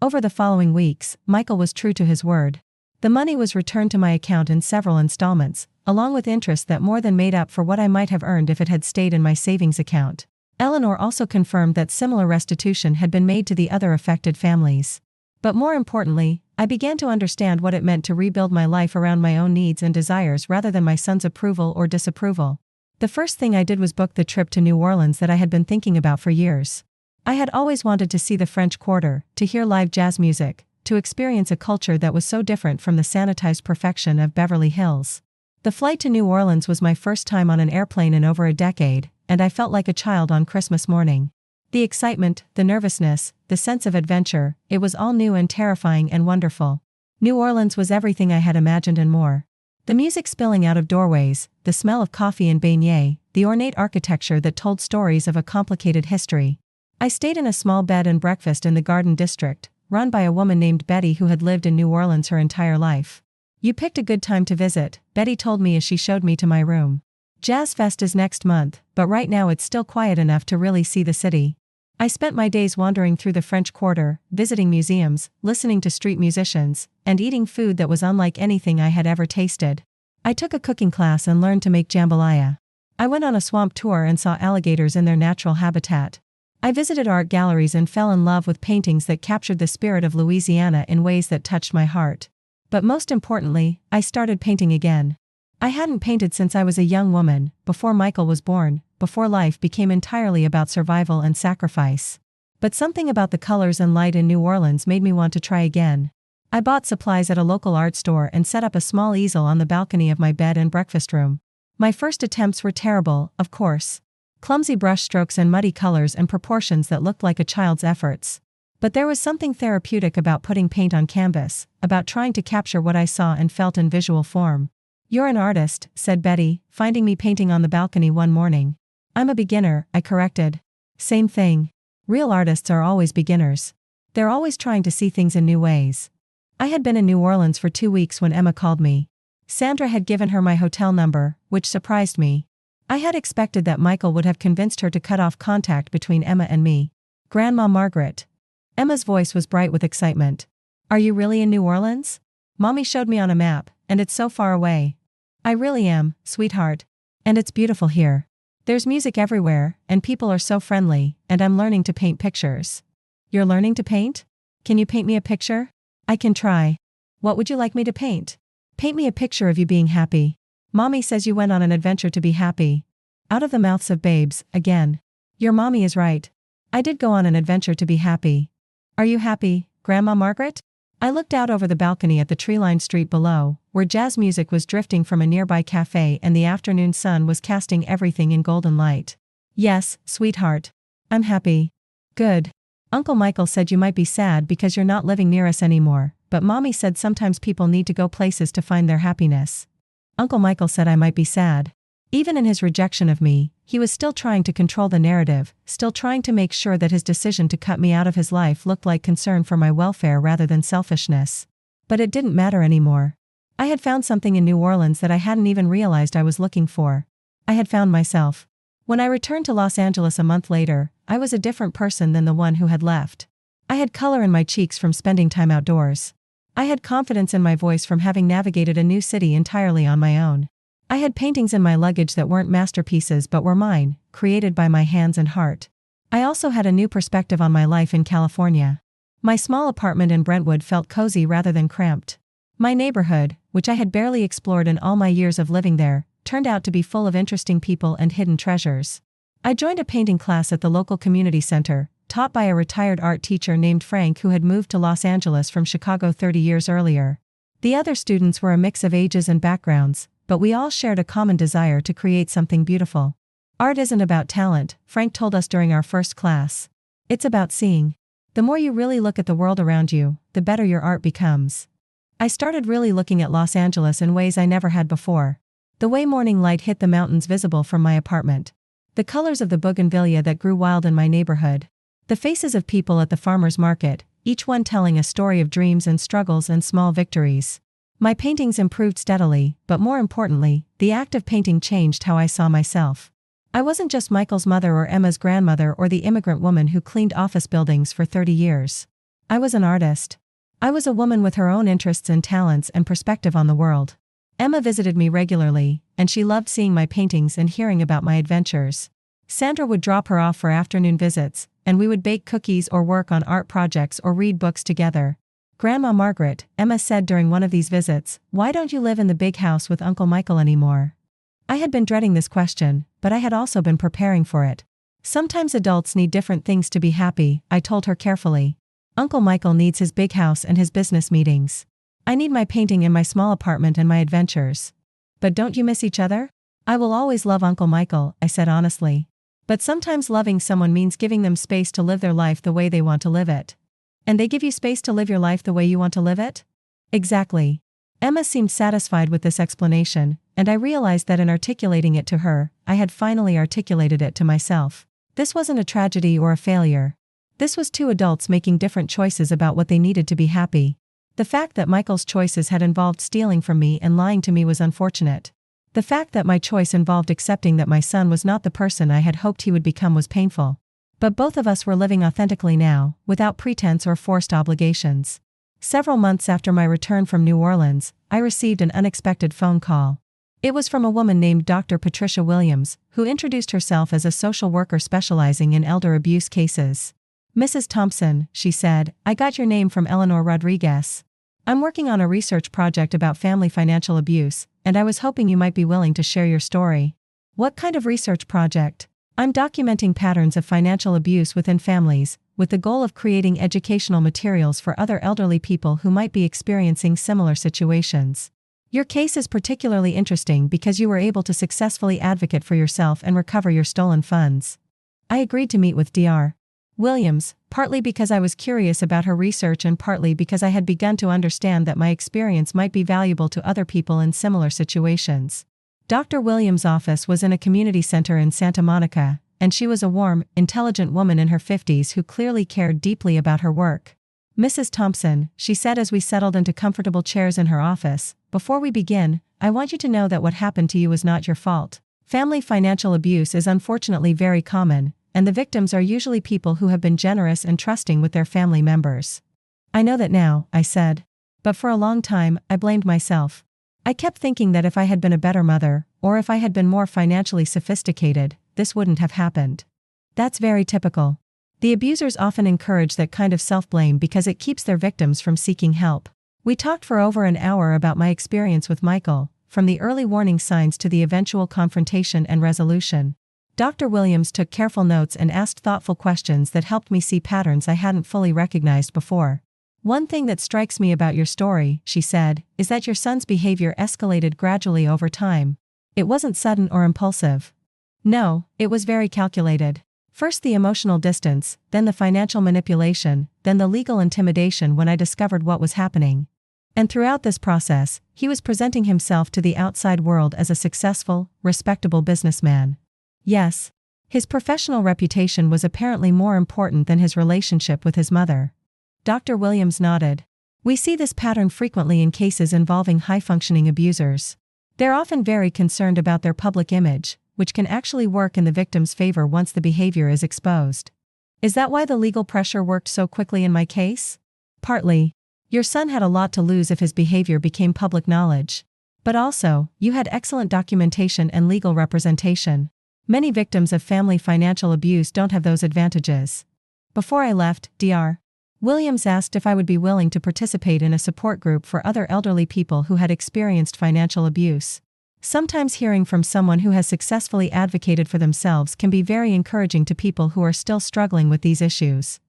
Over the following weeks, Michael was true to his word. The money was returned to my account in several installments, along with interest that more than made up for what I might have earned if it had stayed in my savings account. Eleanor also confirmed that similar restitution had been made to the other affected families. But more importantly, I began to understand what it meant to rebuild my life around my own needs and desires rather than my son's approval or disapproval. The first thing I did was book the trip to New Orleans that I had been thinking about for years. I had always wanted to see the French Quarter, to hear live jazz music, to experience a culture that was so different from the sanitized perfection of Beverly Hills. The flight to New Orleans was my first time on an airplane in over a decade, and I felt like a child on Christmas morning. The excitement, the nervousness, the sense of adventure, it was all new and terrifying and wonderful. New Orleans was everything I had imagined and more. The music spilling out of doorways, the smell of coffee and beignets, the ornate architecture that told stories of a complicated history. I stayed in a small bed and breakfast in the Garden District, run by a woman named Betty who had lived in New Orleans her entire life. You picked a good time to visit, Betty told me as she showed me to my room. Jazz Fest is next month, but right now it's still quiet enough to really see the city. I spent my days wandering through the French Quarter, visiting museums, listening to street musicians, and eating food that was unlike anything I had ever tasted. I took a cooking class and learned to make jambalaya. I went on a swamp tour and saw alligators in their natural habitat. I visited art galleries and fell in love with paintings that captured the spirit of Louisiana in ways that touched my heart. But most importantly, I started painting again. I hadn't painted since I was a young woman, before Michael was born, before life became entirely about survival and sacrifice. But something about the colors and light in New Orleans made me want to try again. I bought supplies at a local art store and set up a small easel on the balcony of my bed and breakfast room. My first attempts were terrible, of course. Clumsy brushstrokes and muddy colors and proportions that looked like a child's efforts. But there was something therapeutic about putting paint on canvas, about trying to capture what I saw and felt in visual form. "You're an artist," said Betty, finding me painting on the balcony one morning. "I'm a beginner," I corrected. "Same thing. Real artists are always beginners. They're always trying to see things in new ways." I had been in New Orleans for 2 weeks when Emma called me. Sandra had given her my hotel number, which surprised me. I had expected that Michael would have convinced her to cut off contact between Emma and me. "Grandma Margaret." Emma's voice was bright with excitement. "Are you really in New Orleans? Mommy showed me on a map, and it's so far away." "I really am, sweetheart. And it's beautiful here. There's music everywhere, and people are so friendly, and I'm learning to paint pictures." "You're learning to paint? Can you paint me a picture?" "I can try. What would you like me to paint?" "Paint me a picture of you being happy. Mommy says you went on an adventure to be happy." Out of the mouths of babes, again. Your mommy is right. I did go on an adventure to be happy. "Are you happy, Grandma Margaret?" I looked out over the balcony at the tree-lined street below, where jazz music was drifting from a nearby cafe and the afternoon sun was casting everything in golden light. "Yes, sweetheart. I'm happy." "Good. Uncle Michael said you might be sad because you're not living near us anymore, but Mommy said sometimes people need to go places to find their happiness." Uncle Michael said I might be sad. Even in his rejection of me, he was still trying to control the narrative, still trying to make sure that his decision to cut me out of his life looked like concern for my welfare rather than selfishness. But it didn't matter anymore. I had found something in New Orleans that I hadn't even realized I was looking for. I had found myself. When I returned to Los Angeles a month later, I was a different person than the one who had left. I had color in my cheeks from spending time outdoors. I had confidence in my voice from having navigated a new city entirely on my own. I had paintings in my luggage that weren't masterpieces but were mine, created by my hands and heart. I also had a new perspective on my life in California. My small apartment in Brentwood felt cozy rather than cramped. My neighborhood, which I had barely explored in all my years of living there, turned out to be full of interesting people and hidden treasures. I joined a painting class at the local community center, taught by a retired art teacher named Frank who had moved to Los Angeles from Chicago 30 years earlier. The other students were a mix of ages and backgrounds, but we all shared a common desire to create something beautiful. "Art isn't about talent," Frank told us during our first class. "It's about seeing. The more you really look at the world around you, the better your art becomes." I started really looking at Los Angeles in ways I never had before. The way morning light hit the mountains visible from my apartment. The colors of the bougainvillea that grew wild in my neighborhood. The faces of people at the farmer's market, each one telling a story of dreams and struggles and small victories. My paintings improved steadily, but more importantly, the act of painting changed how I saw myself. I wasn't just Michael's mother or Emma's grandmother or the immigrant woman who cleaned office buildings for 30 years. I was an artist. I was a woman with her own interests and talents and perspective on the world. Emma visited me regularly, and she loved seeing my paintings and hearing about my adventures. Sandra would drop her off for afternoon visits, and we would bake cookies or work on art projects or read books together. Grandma Margaret, Emma said during one of these visits, "Why don't you live in the big house with Uncle Michael anymore?" I had been dreading this question, but I had also been preparing for it. Sometimes adults need different things to be happy, I told her carefully. Uncle Michael needs his big house and his business meetings. I need my painting in my small apartment and my adventures. But don't you miss each other? I will always love Uncle Michael, I said honestly. But sometimes loving someone means giving them space to live their life the way they want to live it. And they give you space to live your life the way you want to live it? Exactly. Emma seemed satisfied with this explanation, and I realized that in articulating it to her, I had finally articulated it to myself. This wasn't a tragedy or a failure. This was two adults making different choices about what they needed to be happy. The fact that Michael's choices had involved stealing from me and lying to me was unfortunate. The fact that my choice involved accepting that my son was not the person I had hoped he would become was painful. But both of us were living authentically now, without pretense or forced obligations. Several months after my return from New Orleans, I received an unexpected phone call. It was from a woman named Dr. Patricia Williams, who introduced herself as a social worker specializing in elder abuse cases. "Mrs. Thompson," she said, "I got your name from Eleanor Rodriguez. I'm working on a research project about family financial abuse, and I was hoping you might be willing to share your story." "What kind of research project?" "I'm documenting patterns of financial abuse within families, with the goal of creating educational materials for other elderly people who might be experiencing similar situations. Your case is particularly interesting because you were able to successfully advocate for yourself and recover your stolen funds." I agreed to meet with Dr. Williams, partly because I was curious about her research and partly because I had begun to understand that my experience might be valuable to other people in similar situations. Dr. Williams' office was in a community center in Santa Monica, and she was a warm, intelligent woman in her 50s who clearly cared deeply about her work. "Mrs. Thompson," she said as we settled into comfortable chairs in her office, "before we begin, I want you to know that what happened to you was not your fault. Family financial abuse is unfortunately very common, and the victims are usually people who have been generous and trusting with their family members." "I know that now," I said. "But for a long time, I blamed myself. I kept thinking that if I had been a better mother, or if I had been more financially sophisticated, this wouldn't have happened." That's very typical. The abusers often encourage that kind of self-blame because it keeps their victims from seeking help. We talked for over an hour about my experience with Michael, from the early warning signs to the eventual confrontation and resolution. Dr. Williams took careful notes and asked thoughtful questions that helped me see patterns I hadn't fully recognized before. "One thing that strikes me about your story," she said, "is that your son's behavior escalated gradually over time. It wasn't sudden or impulsive. No, it was very calculated. First the emotional distance, then the financial manipulation, then the legal intimidation when I discovered what was happening. And throughout this process, he was presenting himself to the outside world as a successful, respectable businessman. Yes, his professional reputation was apparently more important than his relationship with his mother." Dr. Williams nodded. "We see this pattern frequently in cases involving high-functioning abusers. They're often very concerned about their public image, which can actually work in the victim's favor once the behavior is exposed." "Is that why the legal pressure worked so quickly in my case?" "Partly. Your son had a lot to lose if his behavior became public knowledge. But also, you had excellent documentation and legal representation. Many victims of family financial abuse don't have those advantages." Before I left, Dr. Williams asked if I would be willing to participate in a support group for other elderly people who had experienced financial abuse. Sometimes hearing from someone who has successfully advocated for themselves can be very encouraging to people who are still struggling with these issues.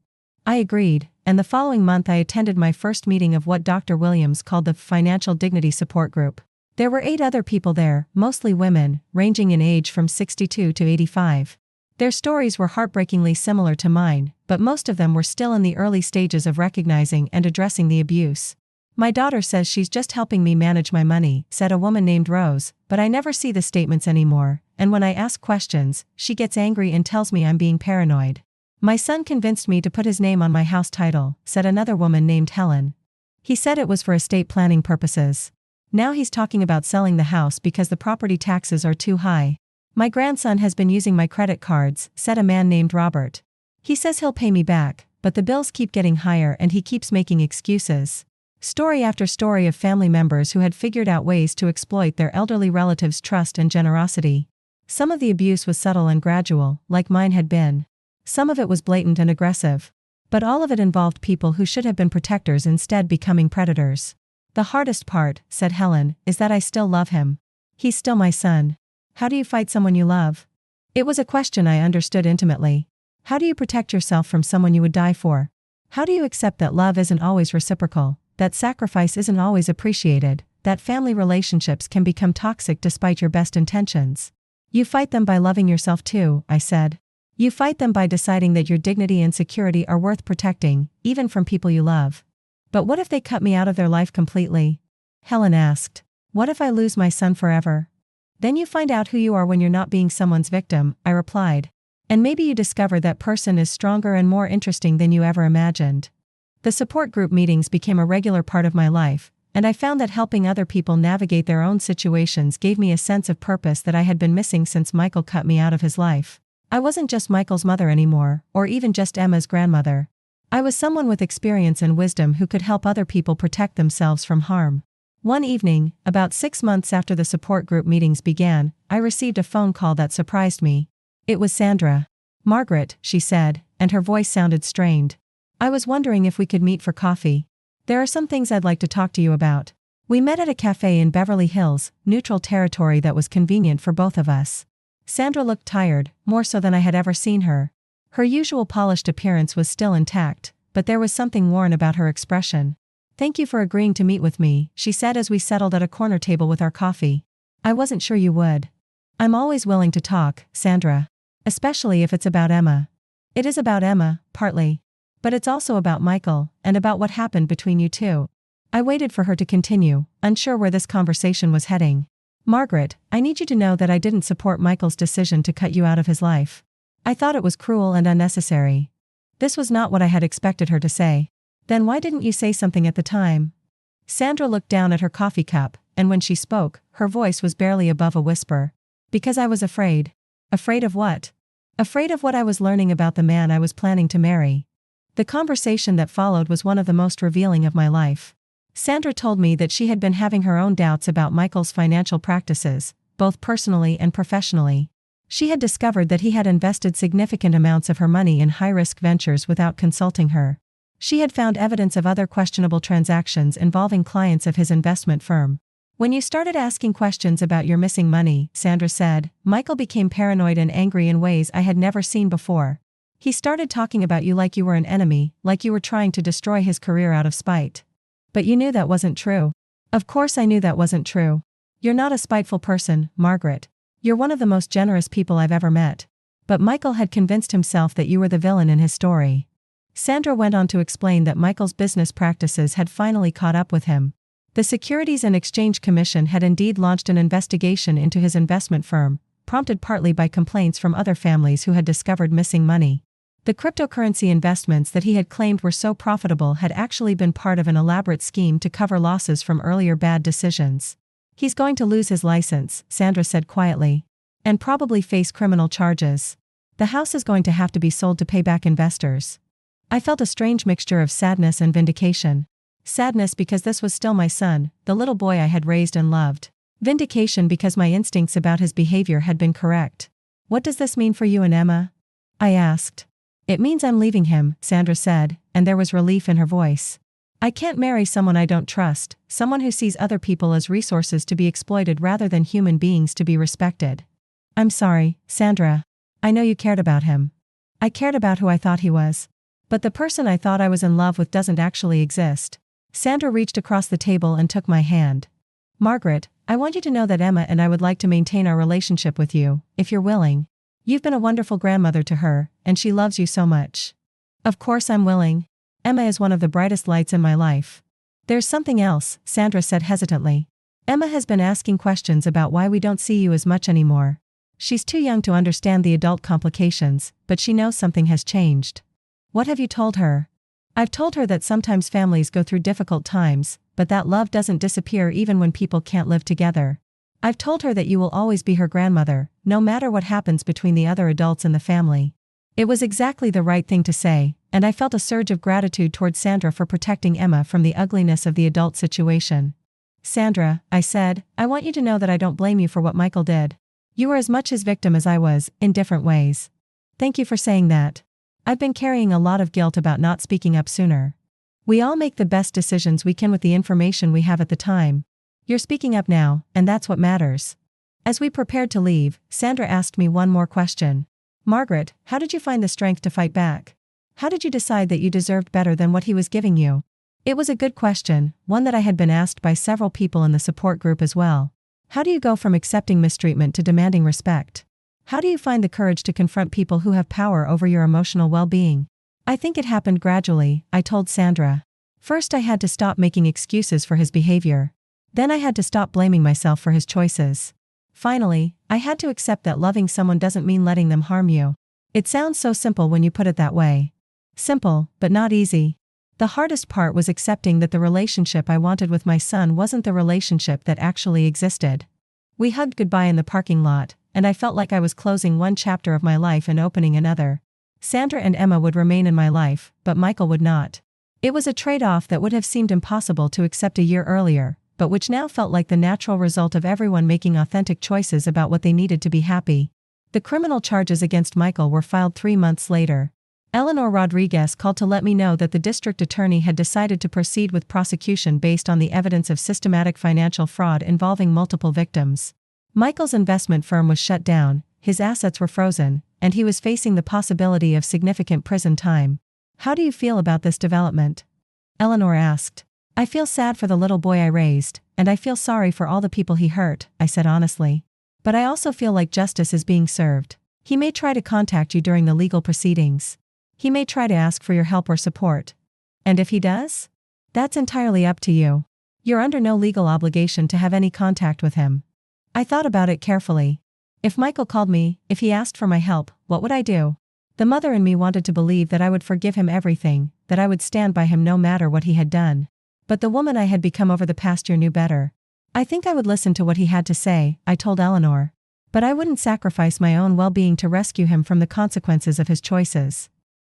I agreed, and the following month I attended my first meeting of what Dr. Williams called the Financial Dignity Support Group. There were 8 other people there, mostly women, ranging in age from 62 to 85. Their stories were heartbreakingly similar to mine, but most of them were still in the early stages of recognizing and addressing the abuse. My daughter says she's just helping me manage my money, said a woman named Rose, but I never see the statements anymore, and when I ask questions, she gets angry and tells me I'm being paranoid. My son convinced me to put his name on my house title, said another woman named Helen. He said it was for estate planning purposes. Now he's talking about selling the house because the property taxes are too high. My grandson has been using my credit cards, said a man named Robert. He says he'll pay me back, but the bills keep getting higher and he keeps making excuses. Story after story of family members who had figured out ways to exploit their elderly relatives' trust and generosity. Some of the abuse was subtle and gradual, like mine had been. Some of it was blatant and aggressive. But all of it involved people who should have been protectors instead becoming predators. The hardest part, said Helen, is that I still love him. He's still my son. How do you fight someone you love? It was a question I understood intimately. How do you protect yourself from someone you would die for? How do you accept that love isn't always reciprocal, that sacrifice isn't always appreciated, that family relationships can become toxic despite your best intentions? You fight them by loving yourself too, I said. You fight them by deciding that your dignity and security are worth protecting, even from people you love. But what if they cut me out of their life completely? Helen asked. What if I lose my son forever? Then you find out who you are when you're not being someone's victim, I replied. And maybe you discover that person is stronger and more interesting than you ever imagined. The support group meetings became a regular part of my life, and I found that helping other people navigate their own situations gave me a sense of purpose that I had been missing since Michael cut me out of his life. I wasn't just Michael's mother anymore, or even just Emma's grandmother. I was someone with experience and wisdom who could help other people protect themselves from harm. One evening, about 6 months after the support group meetings began, I received a phone call that surprised me. It was Sandra. Margaret, she said, and her voice sounded strained. I was wondering if we could meet for coffee. There are some things I'd like to talk to you about. We met at a cafe in Beverly Hills, neutral territory that was convenient for both of us. Sandra looked tired, more so than I had ever seen her. Her usual polished appearance was still intact, but there was something worn about her expression. Thank you for agreeing to meet with me, she said as we settled at a corner table with our coffee. I wasn't sure you would. I'm always willing to talk, Sandra. Especially if it's about Emma. It is about Emma, partly. But it's also about Michael, and about what happened between you two. I waited for her to continue, unsure where this conversation was heading. Margaret, I need you to know that I didn't support Michael's decision to cut you out of his life. I thought it was cruel and unnecessary. This was not what I had expected her to say. Then why didn't you say something at the time? Sandra looked down at her coffee cup, and when she spoke, her voice was barely above a whisper. Because I was afraid. Afraid of what? Afraid of what I was learning about the man I was planning to marry. The conversation that followed was one of the most revealing of my life. Sandra told me that she had been having her own doubts about Michael's financial practices, both personally and professionally. She had discovered that he had invested significant amounts of her money in high-risk ventures without consulting her. She had found evidence of other questionable transactions involving clients of his investment firm. When you started asking questions about your missing money, Sandra said, Michael became paranoid and angry in ways I had never seen before. He started talking about you like you were an enemy, like you were trying to destroy his career out of spite. But you knew that wasn't true. Of course I knew that wasn't true. You're not a spiteful person, Margaret. You're one of the most generous people I've ever met. But Michael had convinced himself that you were the villain in his story. Sandra went on to explain that Michael's business practices had finally caught up with him. The Securities and Exchange Commission had indeed launched an investigation into his investment firm, prompted partly by complaints from other families who had discovered missing money. The cryptocurrency investments that he had claimed were so profitable had actually been part of an elaborate scheme to cover losses from earlier bad decisions. He's going to lose his license, Sandra said quietly. And probably face criminal charges. The house is going to have to be sold to pay back investors. I felt a strange mixture of sadness and vindication. Sadness because this was still my son, the little boy I had raised and loved. Vindication because my instincts about his behavior had been correct. What does this mean for you and Emma? I asked. It means I'm leaving him, Sandra said, and there was relief in her voice. I can't marry someone I don't trust, someone who sees other people as resources to be exploited rather than human beings to be respected. I'm sorry, Sandra. I know you cared about him. I cared about who I thought he was. But the person I thought I was in love with doesn't actually exist. Sandra reached across the table and took my hand. Margaret, I want you to know that Emma and I would like to maintain our relationship with you, if you're willing. You've been a wonderful grandmother to her, and she loves you so much. Of course I'm willing. Emma is one of the brightest lights in my life. There's something else, Sandra said hesitantly. Emma has been asking questions about why we don't see you as much anymore. She's too young to understand the adult complications, but she knows something has changed. What have you told her? I've told her that sometimes families go through difficult times, but that love doesn't disappear even when people can't live together. I've told her that you will always be her grandmother, no matter what happens between the other adults in the family. It was exactly the right thing to say, and I felt a surge of gratitude toward Sandra for protecting Emma from the ugliness of the adult situation. Sandra, I said, I want you to know that I don't blame you for what Michael did. You were as much his victim as I was, in different ways. Thank you for saying that. I've been carrying a lot of guilt about not speaking up sooner. We all make the best decisions we can with the information we have at the time. You're speaking up now, and that's what matters. As we prepared to leave, Sandra asked me one more question. Margaret, how did you find the strength to fight back? How did you decide that you deserved better than what he was giving you? It was a good question, one that I had been asked by several people in the support group as well. How do you go from accepting mistreatment to demanding respect? How do you find the courage to confront people who have power over your emotional well-being? I think it happened gradually, I told Sandra. First I had to stop making excuses for his behavior. Then I had to stop blaming myself for his choices. Finally, I had to accept that loving someone doesn't mean letting them harm you. It sounds so simple when you put it that way. Simple, but not easy. The hardest part was accepting that the relationship I wanted with my son wasn't the relationship that actually existed. We hugged goodbye in the parking lot, and I felt like I was closing one chapter of my life and opening another. Sandra and Emma would remain in my life, but Michael would not. It was a trade-off that would have seemed impossible to accept a year earlier, but which now felt like the natural result of everyone making authentic choices about what they needed to be happy. The criminal charges against Michael were filed 3 months later. Eleanor Rodriguez called to let me know that the district attorney had decided to proceed with prosecution based on the evidence of systematic financial fraud involving multiple victims. Michael's investment firm was shut down, his assets were frozen, and he was facing the possibility of significant prison time. How do you feel about this development? Eleanor asked. I feel sad for the little boy I raised, and I feel sorry for all the people he hurt, I said honestly. But I also feel like justice is being served. He may try to contact you during the legal proceedings. He may try to ask for your help or support. And if he does? That's entirely up to you. You're under no legal obligation to have any contact with him. I thought about it carefully. If Michael called me, if he asked for my help, what would I do? The mother in me wanted to believe that I would forgive him everything, that I would stand by him no matter what he had done. But the woman I had become over the past year knew better. I think I would listen to what he had to say, I told Eleanor. But I wouldn't sacrifice my own well-being to rescue him from the consequences of his choices.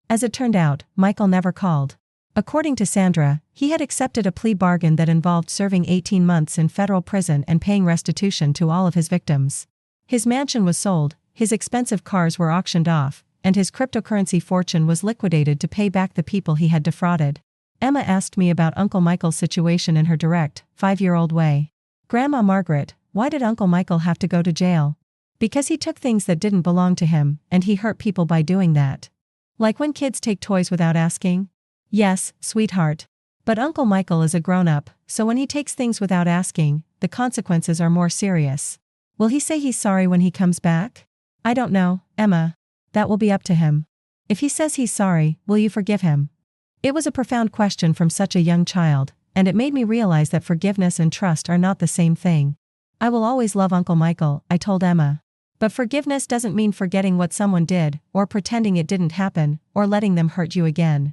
As it turned out, Michael never called. According to Sandra, he had accepted a plea bargain that involved serving 18 months in federal prison and paying restitution to all of his victims. His mansion was sold, his expensive cars were auctioned off, and his cryptocurrency fortune was liquidated to pay back the people he had defrauded. Emma asked me about Uncle Michael's situation in her direct, 5-year-old way. Grandma Margaret, why did Uncle Michael have to go to jail? Because he took things that didn't belong to him, and he hurt people by doing that. Like when kids take toys without asking? Yes, sweetheart. But Uncle Michael is a grown-up, so when he takes things without asking, the consequences are more serious. Will he say he's sorry when he comes back? I don't know, Emma. That will be up to him. If he says he's sorry, will you forgive him? It was a profound question from such a young child, and it made me realize that forgiveness and trust are not the same thing. I will always love Uncle Michael, I told Emma. But forgiveness doesn't mean forgetting what someone did, or pretending it didn't happen, or letting them hurt you again.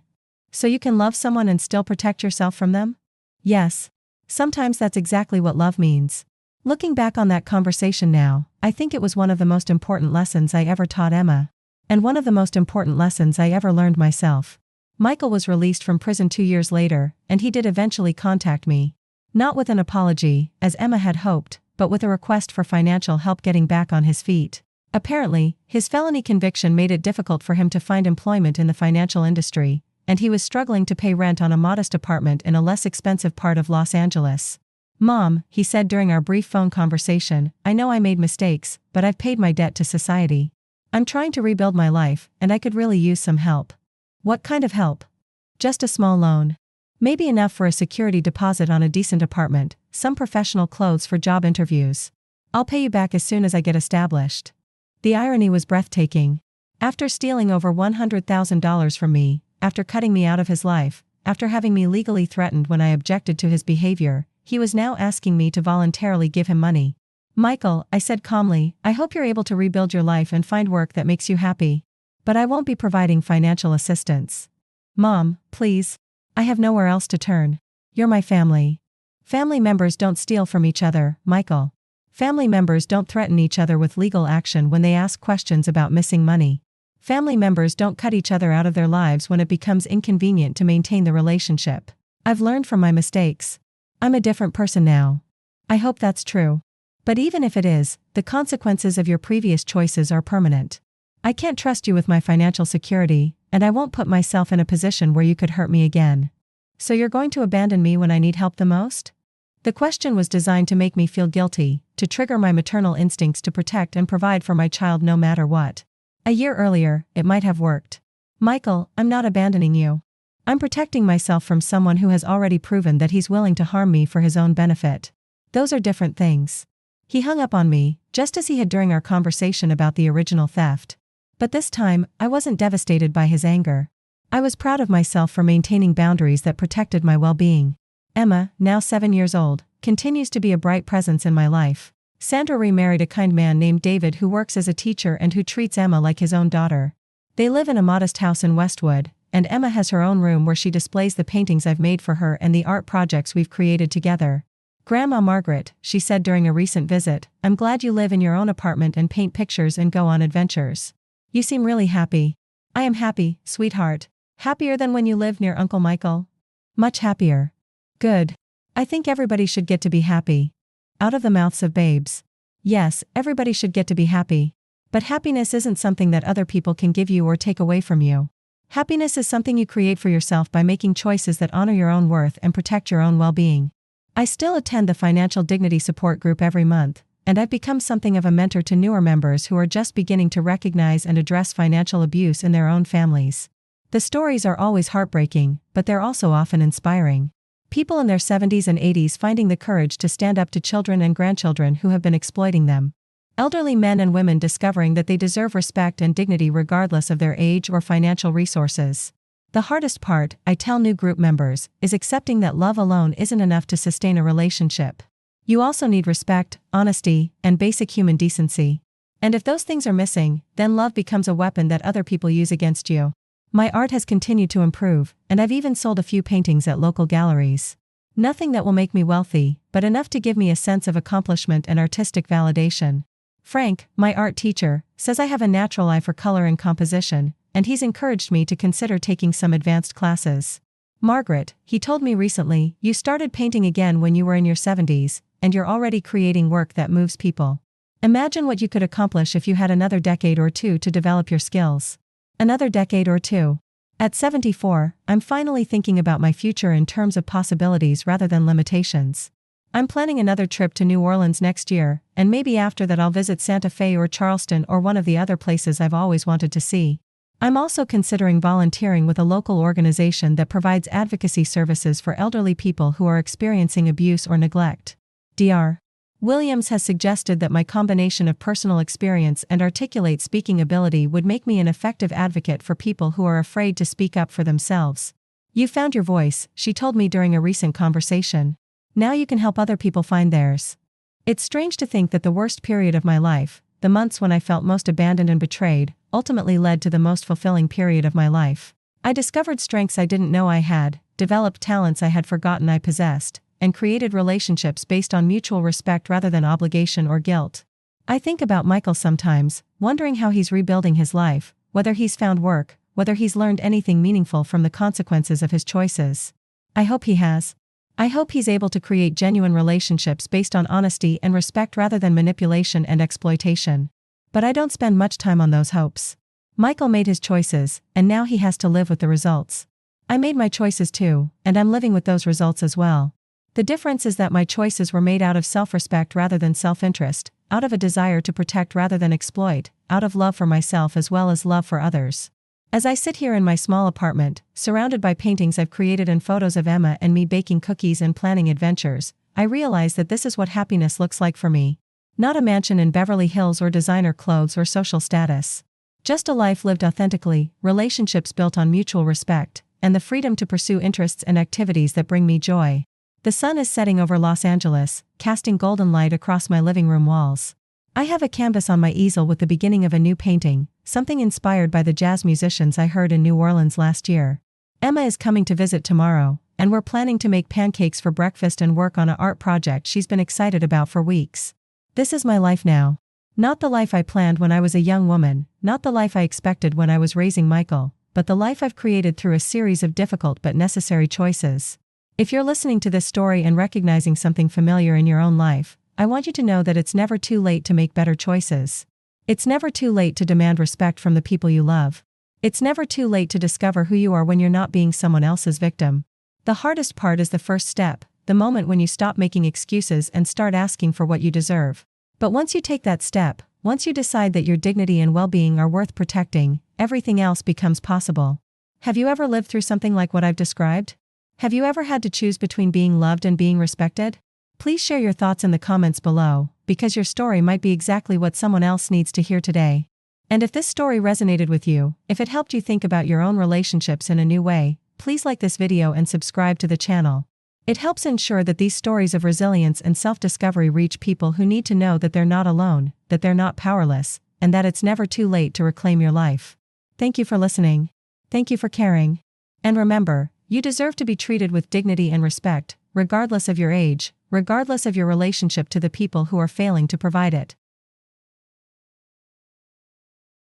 So you can love someone and still protect yourself from them? Yes. Sometimes that's exactly what love means. Looking back on that conversation now, I think it was one of the most important lessons I ever taught Emma. And one of the most important lessons I ever learned myself. Michael was released from prison 2 years later, and he did eventually contact me. Not with an apology, as Emma had hoped, but with a request for financial help getting back on his feet. Apparently, his felony conviction made it difficult for him to find employment in the financial industry, and he was struggling to pay rent on a modest apartment in a less expensive part of Los Angeles. Mom, he said during our brief phone conversation, I know I made mistakes, but I've paid my debt to society. I'm trying to rebuild my life, and I could really use some help. What kind of help? Just a small loan. Maybe enough for a security deposit on a decent apartment, some professional clothes for job interviews. I'll pay you back as soon as I get established. The irony was breathtaking. After stealing over $100,000 from me, after cutting me out of his life, after having me legally threatened when I objected to his behavior, he was now asking me to voluntarily give him money. Michael, I said calmly, I hope you're able to rebuild your life and find work that makes you happy. But I won't be providing financial assistance. Mom, please. I have nowhere else to turn. You're my family. Family members don't steal from each other, Michael. Family members don't threaten each other with legal action when they ask questions about missing money. Family members don't cut each other out of their lives when it becomes inconvenient to maintain the relationship. I've learned from my mistakes. I'm a different person now. I hope that's true. But even if it is, the consequences of your previous choices are permanent. I can't trust you with my financial security, and I won't put myself in a position where you could hurt me again. So you're going to abandon me when I need help the most? The question was designed to make me feel guilty, to trigger my maternal instincts to protect and provide for my child no matter what. A year earlier, it might have worked. Michael, I'm not abandoning you. I'm protecting myself from someone who has already proven that he's willing to harm me for his own benefit. Those are different things. He hung up on me, just as he had during our conversation about the original theft. But this time, I wasn't devastated by his anger. I was proud of myself for maintaining boundaries that protected my well-being. Emma, now 7 years old, continues to be a bright presence in my life. Sandra remarried a kind man named David who works as a teacher and who treats Emma like his own daughter. They live in a modest house in Westwood, and Emma has her own room where she displays the paintings I've made for her and the art projects we've created together. Grandma Margaret, she said during a recent visit, I'm glad you live in your own apartment and paint pictures and go on adventures. You seem really happy. I am happy, sweetheart. Happier than when you lived near Uncle Michael? Much happier. Good. I think everybody should get to be happy. Out of the mouths of babes. Yes, everybody should get to be happy. But happiness isn't something that other people can give you or take away from you. Happiness is something you create for yourself by making choices that honor your own worth and protect your own well-being. I still attend the Financial Dignity Support Group every month, and I've become something of a mentor to newer members who are just beginning to recognize and address financial abuse in their own families. The stories are always heartbreaking, but they're also often inspiring. People in their 70s and 80s finding the courage to stand up to children and grandchildren who have been exploiting them. Elderly men and women discovering that they deserve respect and dignity regardless of their age or financial resources. The hardest part, I tell new group members, is accepting that love alone isn't enough to sustain a relationship. You also need respect, honesty, and basic human decency. And if those things are missing, then love becomes a weapon that other people use against you. My art has continued to improve, and I've even sold a few paintings at local galleries. Nothing that will make me wealthy, but enough to give me a sense of accomplishment and artistic validation. Frank, my art teacher, says I have a natural eye for color and composition, and he's encouraged me to consider taking some advanced classes. Margaret, he told me recently, you started painting again when you were in your 70s, and you're already creating work that moves people. Imagine what you could accomplish if you had another decade or two to develop your skills. Another decade or two. At 74, I'm finally thinking about my future in terms of possibilities rather than limitations. I'm planning another trip to New Orleans next year, and maybe after that I'll visit Santa Fe or Charleston or one of the other places I've always wanted to see. I'm also considering volunteering with a local organization that provides advocacy services for elderly people who are experiencing abuse or neglect. Dr. Williams has suggested that my combination of personal experience and articulate speaking ability would make me an effective advocate for people who are afraid to speak up for themselves. You found your voice, she told me during a recent conversation. Now you can help other people find theirs. It's strange to think that the worst period of my life, the months when I felt most abandoned and betrayed, ultimately led to the most fulfilling period of my life. I discovered strengths I didn't know I had, developed talents I had forgotten I possessed, and created relationships based on mutual respect rather than obligation or guilt. I think about Michael sometimes, wondering how he's rebuilding his life, whether he's found work, whether he's learned anything meaningful from the consequences of his choices. I hope he has. I hope he's able to create genuine relationships based on honesty and respect rather than manipulation and exploitation. But I don't spend much time on those hopes. Michael made his choices, and now he has to live with the results. I made my choices too, and I'm living with those results as well. The difference is that my choices were made out of self-respect rather than self-interest, out of a desire to protect rather than exploit, out of love for myself as well as love for others. As I sit here in my small apartment, surrounded by paintings I've created and photos of Emma and me baking cookies and planning adventures, I realize that this is what happiness looks like for me. Not a mansion in Beverly Hills or designer clothes or social status. Just a life lived authentically, relationships built on mutual respect, and the freedom to pursue interests and activities that bring me joy. The sun is setting over Los Angeles, casting golden light across my living room walls. I have a canvas on my easel with the beginning of a new painting, something inspired by the jazz musicians I heard in New Orleans last year. Emma is coming to visit tomorrow, and we're planning to make pancakes for breakfast and work on an art project she's been excited about for weeks. This is my life now. Not the life I planned when I was a young woman, not the life I expected when I was raising Michael, but the life I've created through a series of difficult but necessary choices. If you're listening to this story and recognizing something familiar in your own life, I want you to know that it's never too late to make better choices. It's never too late to demand respect from the people you love. It's never too late to discover who you are when you're not being someone else's victim. The hardest part is the first step, the moment when you stop making excuses and start asking for what you deserve. But once you take that step, once you decide that your dignity and well-being are worth protecting, everything else becomes possible. Have you ever lived through something like what I've described? Have you ever had to choose between being loved and being respected? Please share your thoughts in the comments below, because your story might be exactly what someone else needs to hear today. And if this story resonated with you, if it helped you think about your own relationships in a new way, please like this video and subscribe to the channel. It helps ensure that these stories of resilience and self-discovery reach people who need to know that they're not alone, that they're not powerless, and that it's never too late to reclaim your life. Thank you for listening. Thank you for caring. And remember, you deserve to be treated with dignity and respect, regardless of your age, regardless of your relationship to the people who are failing to provide it.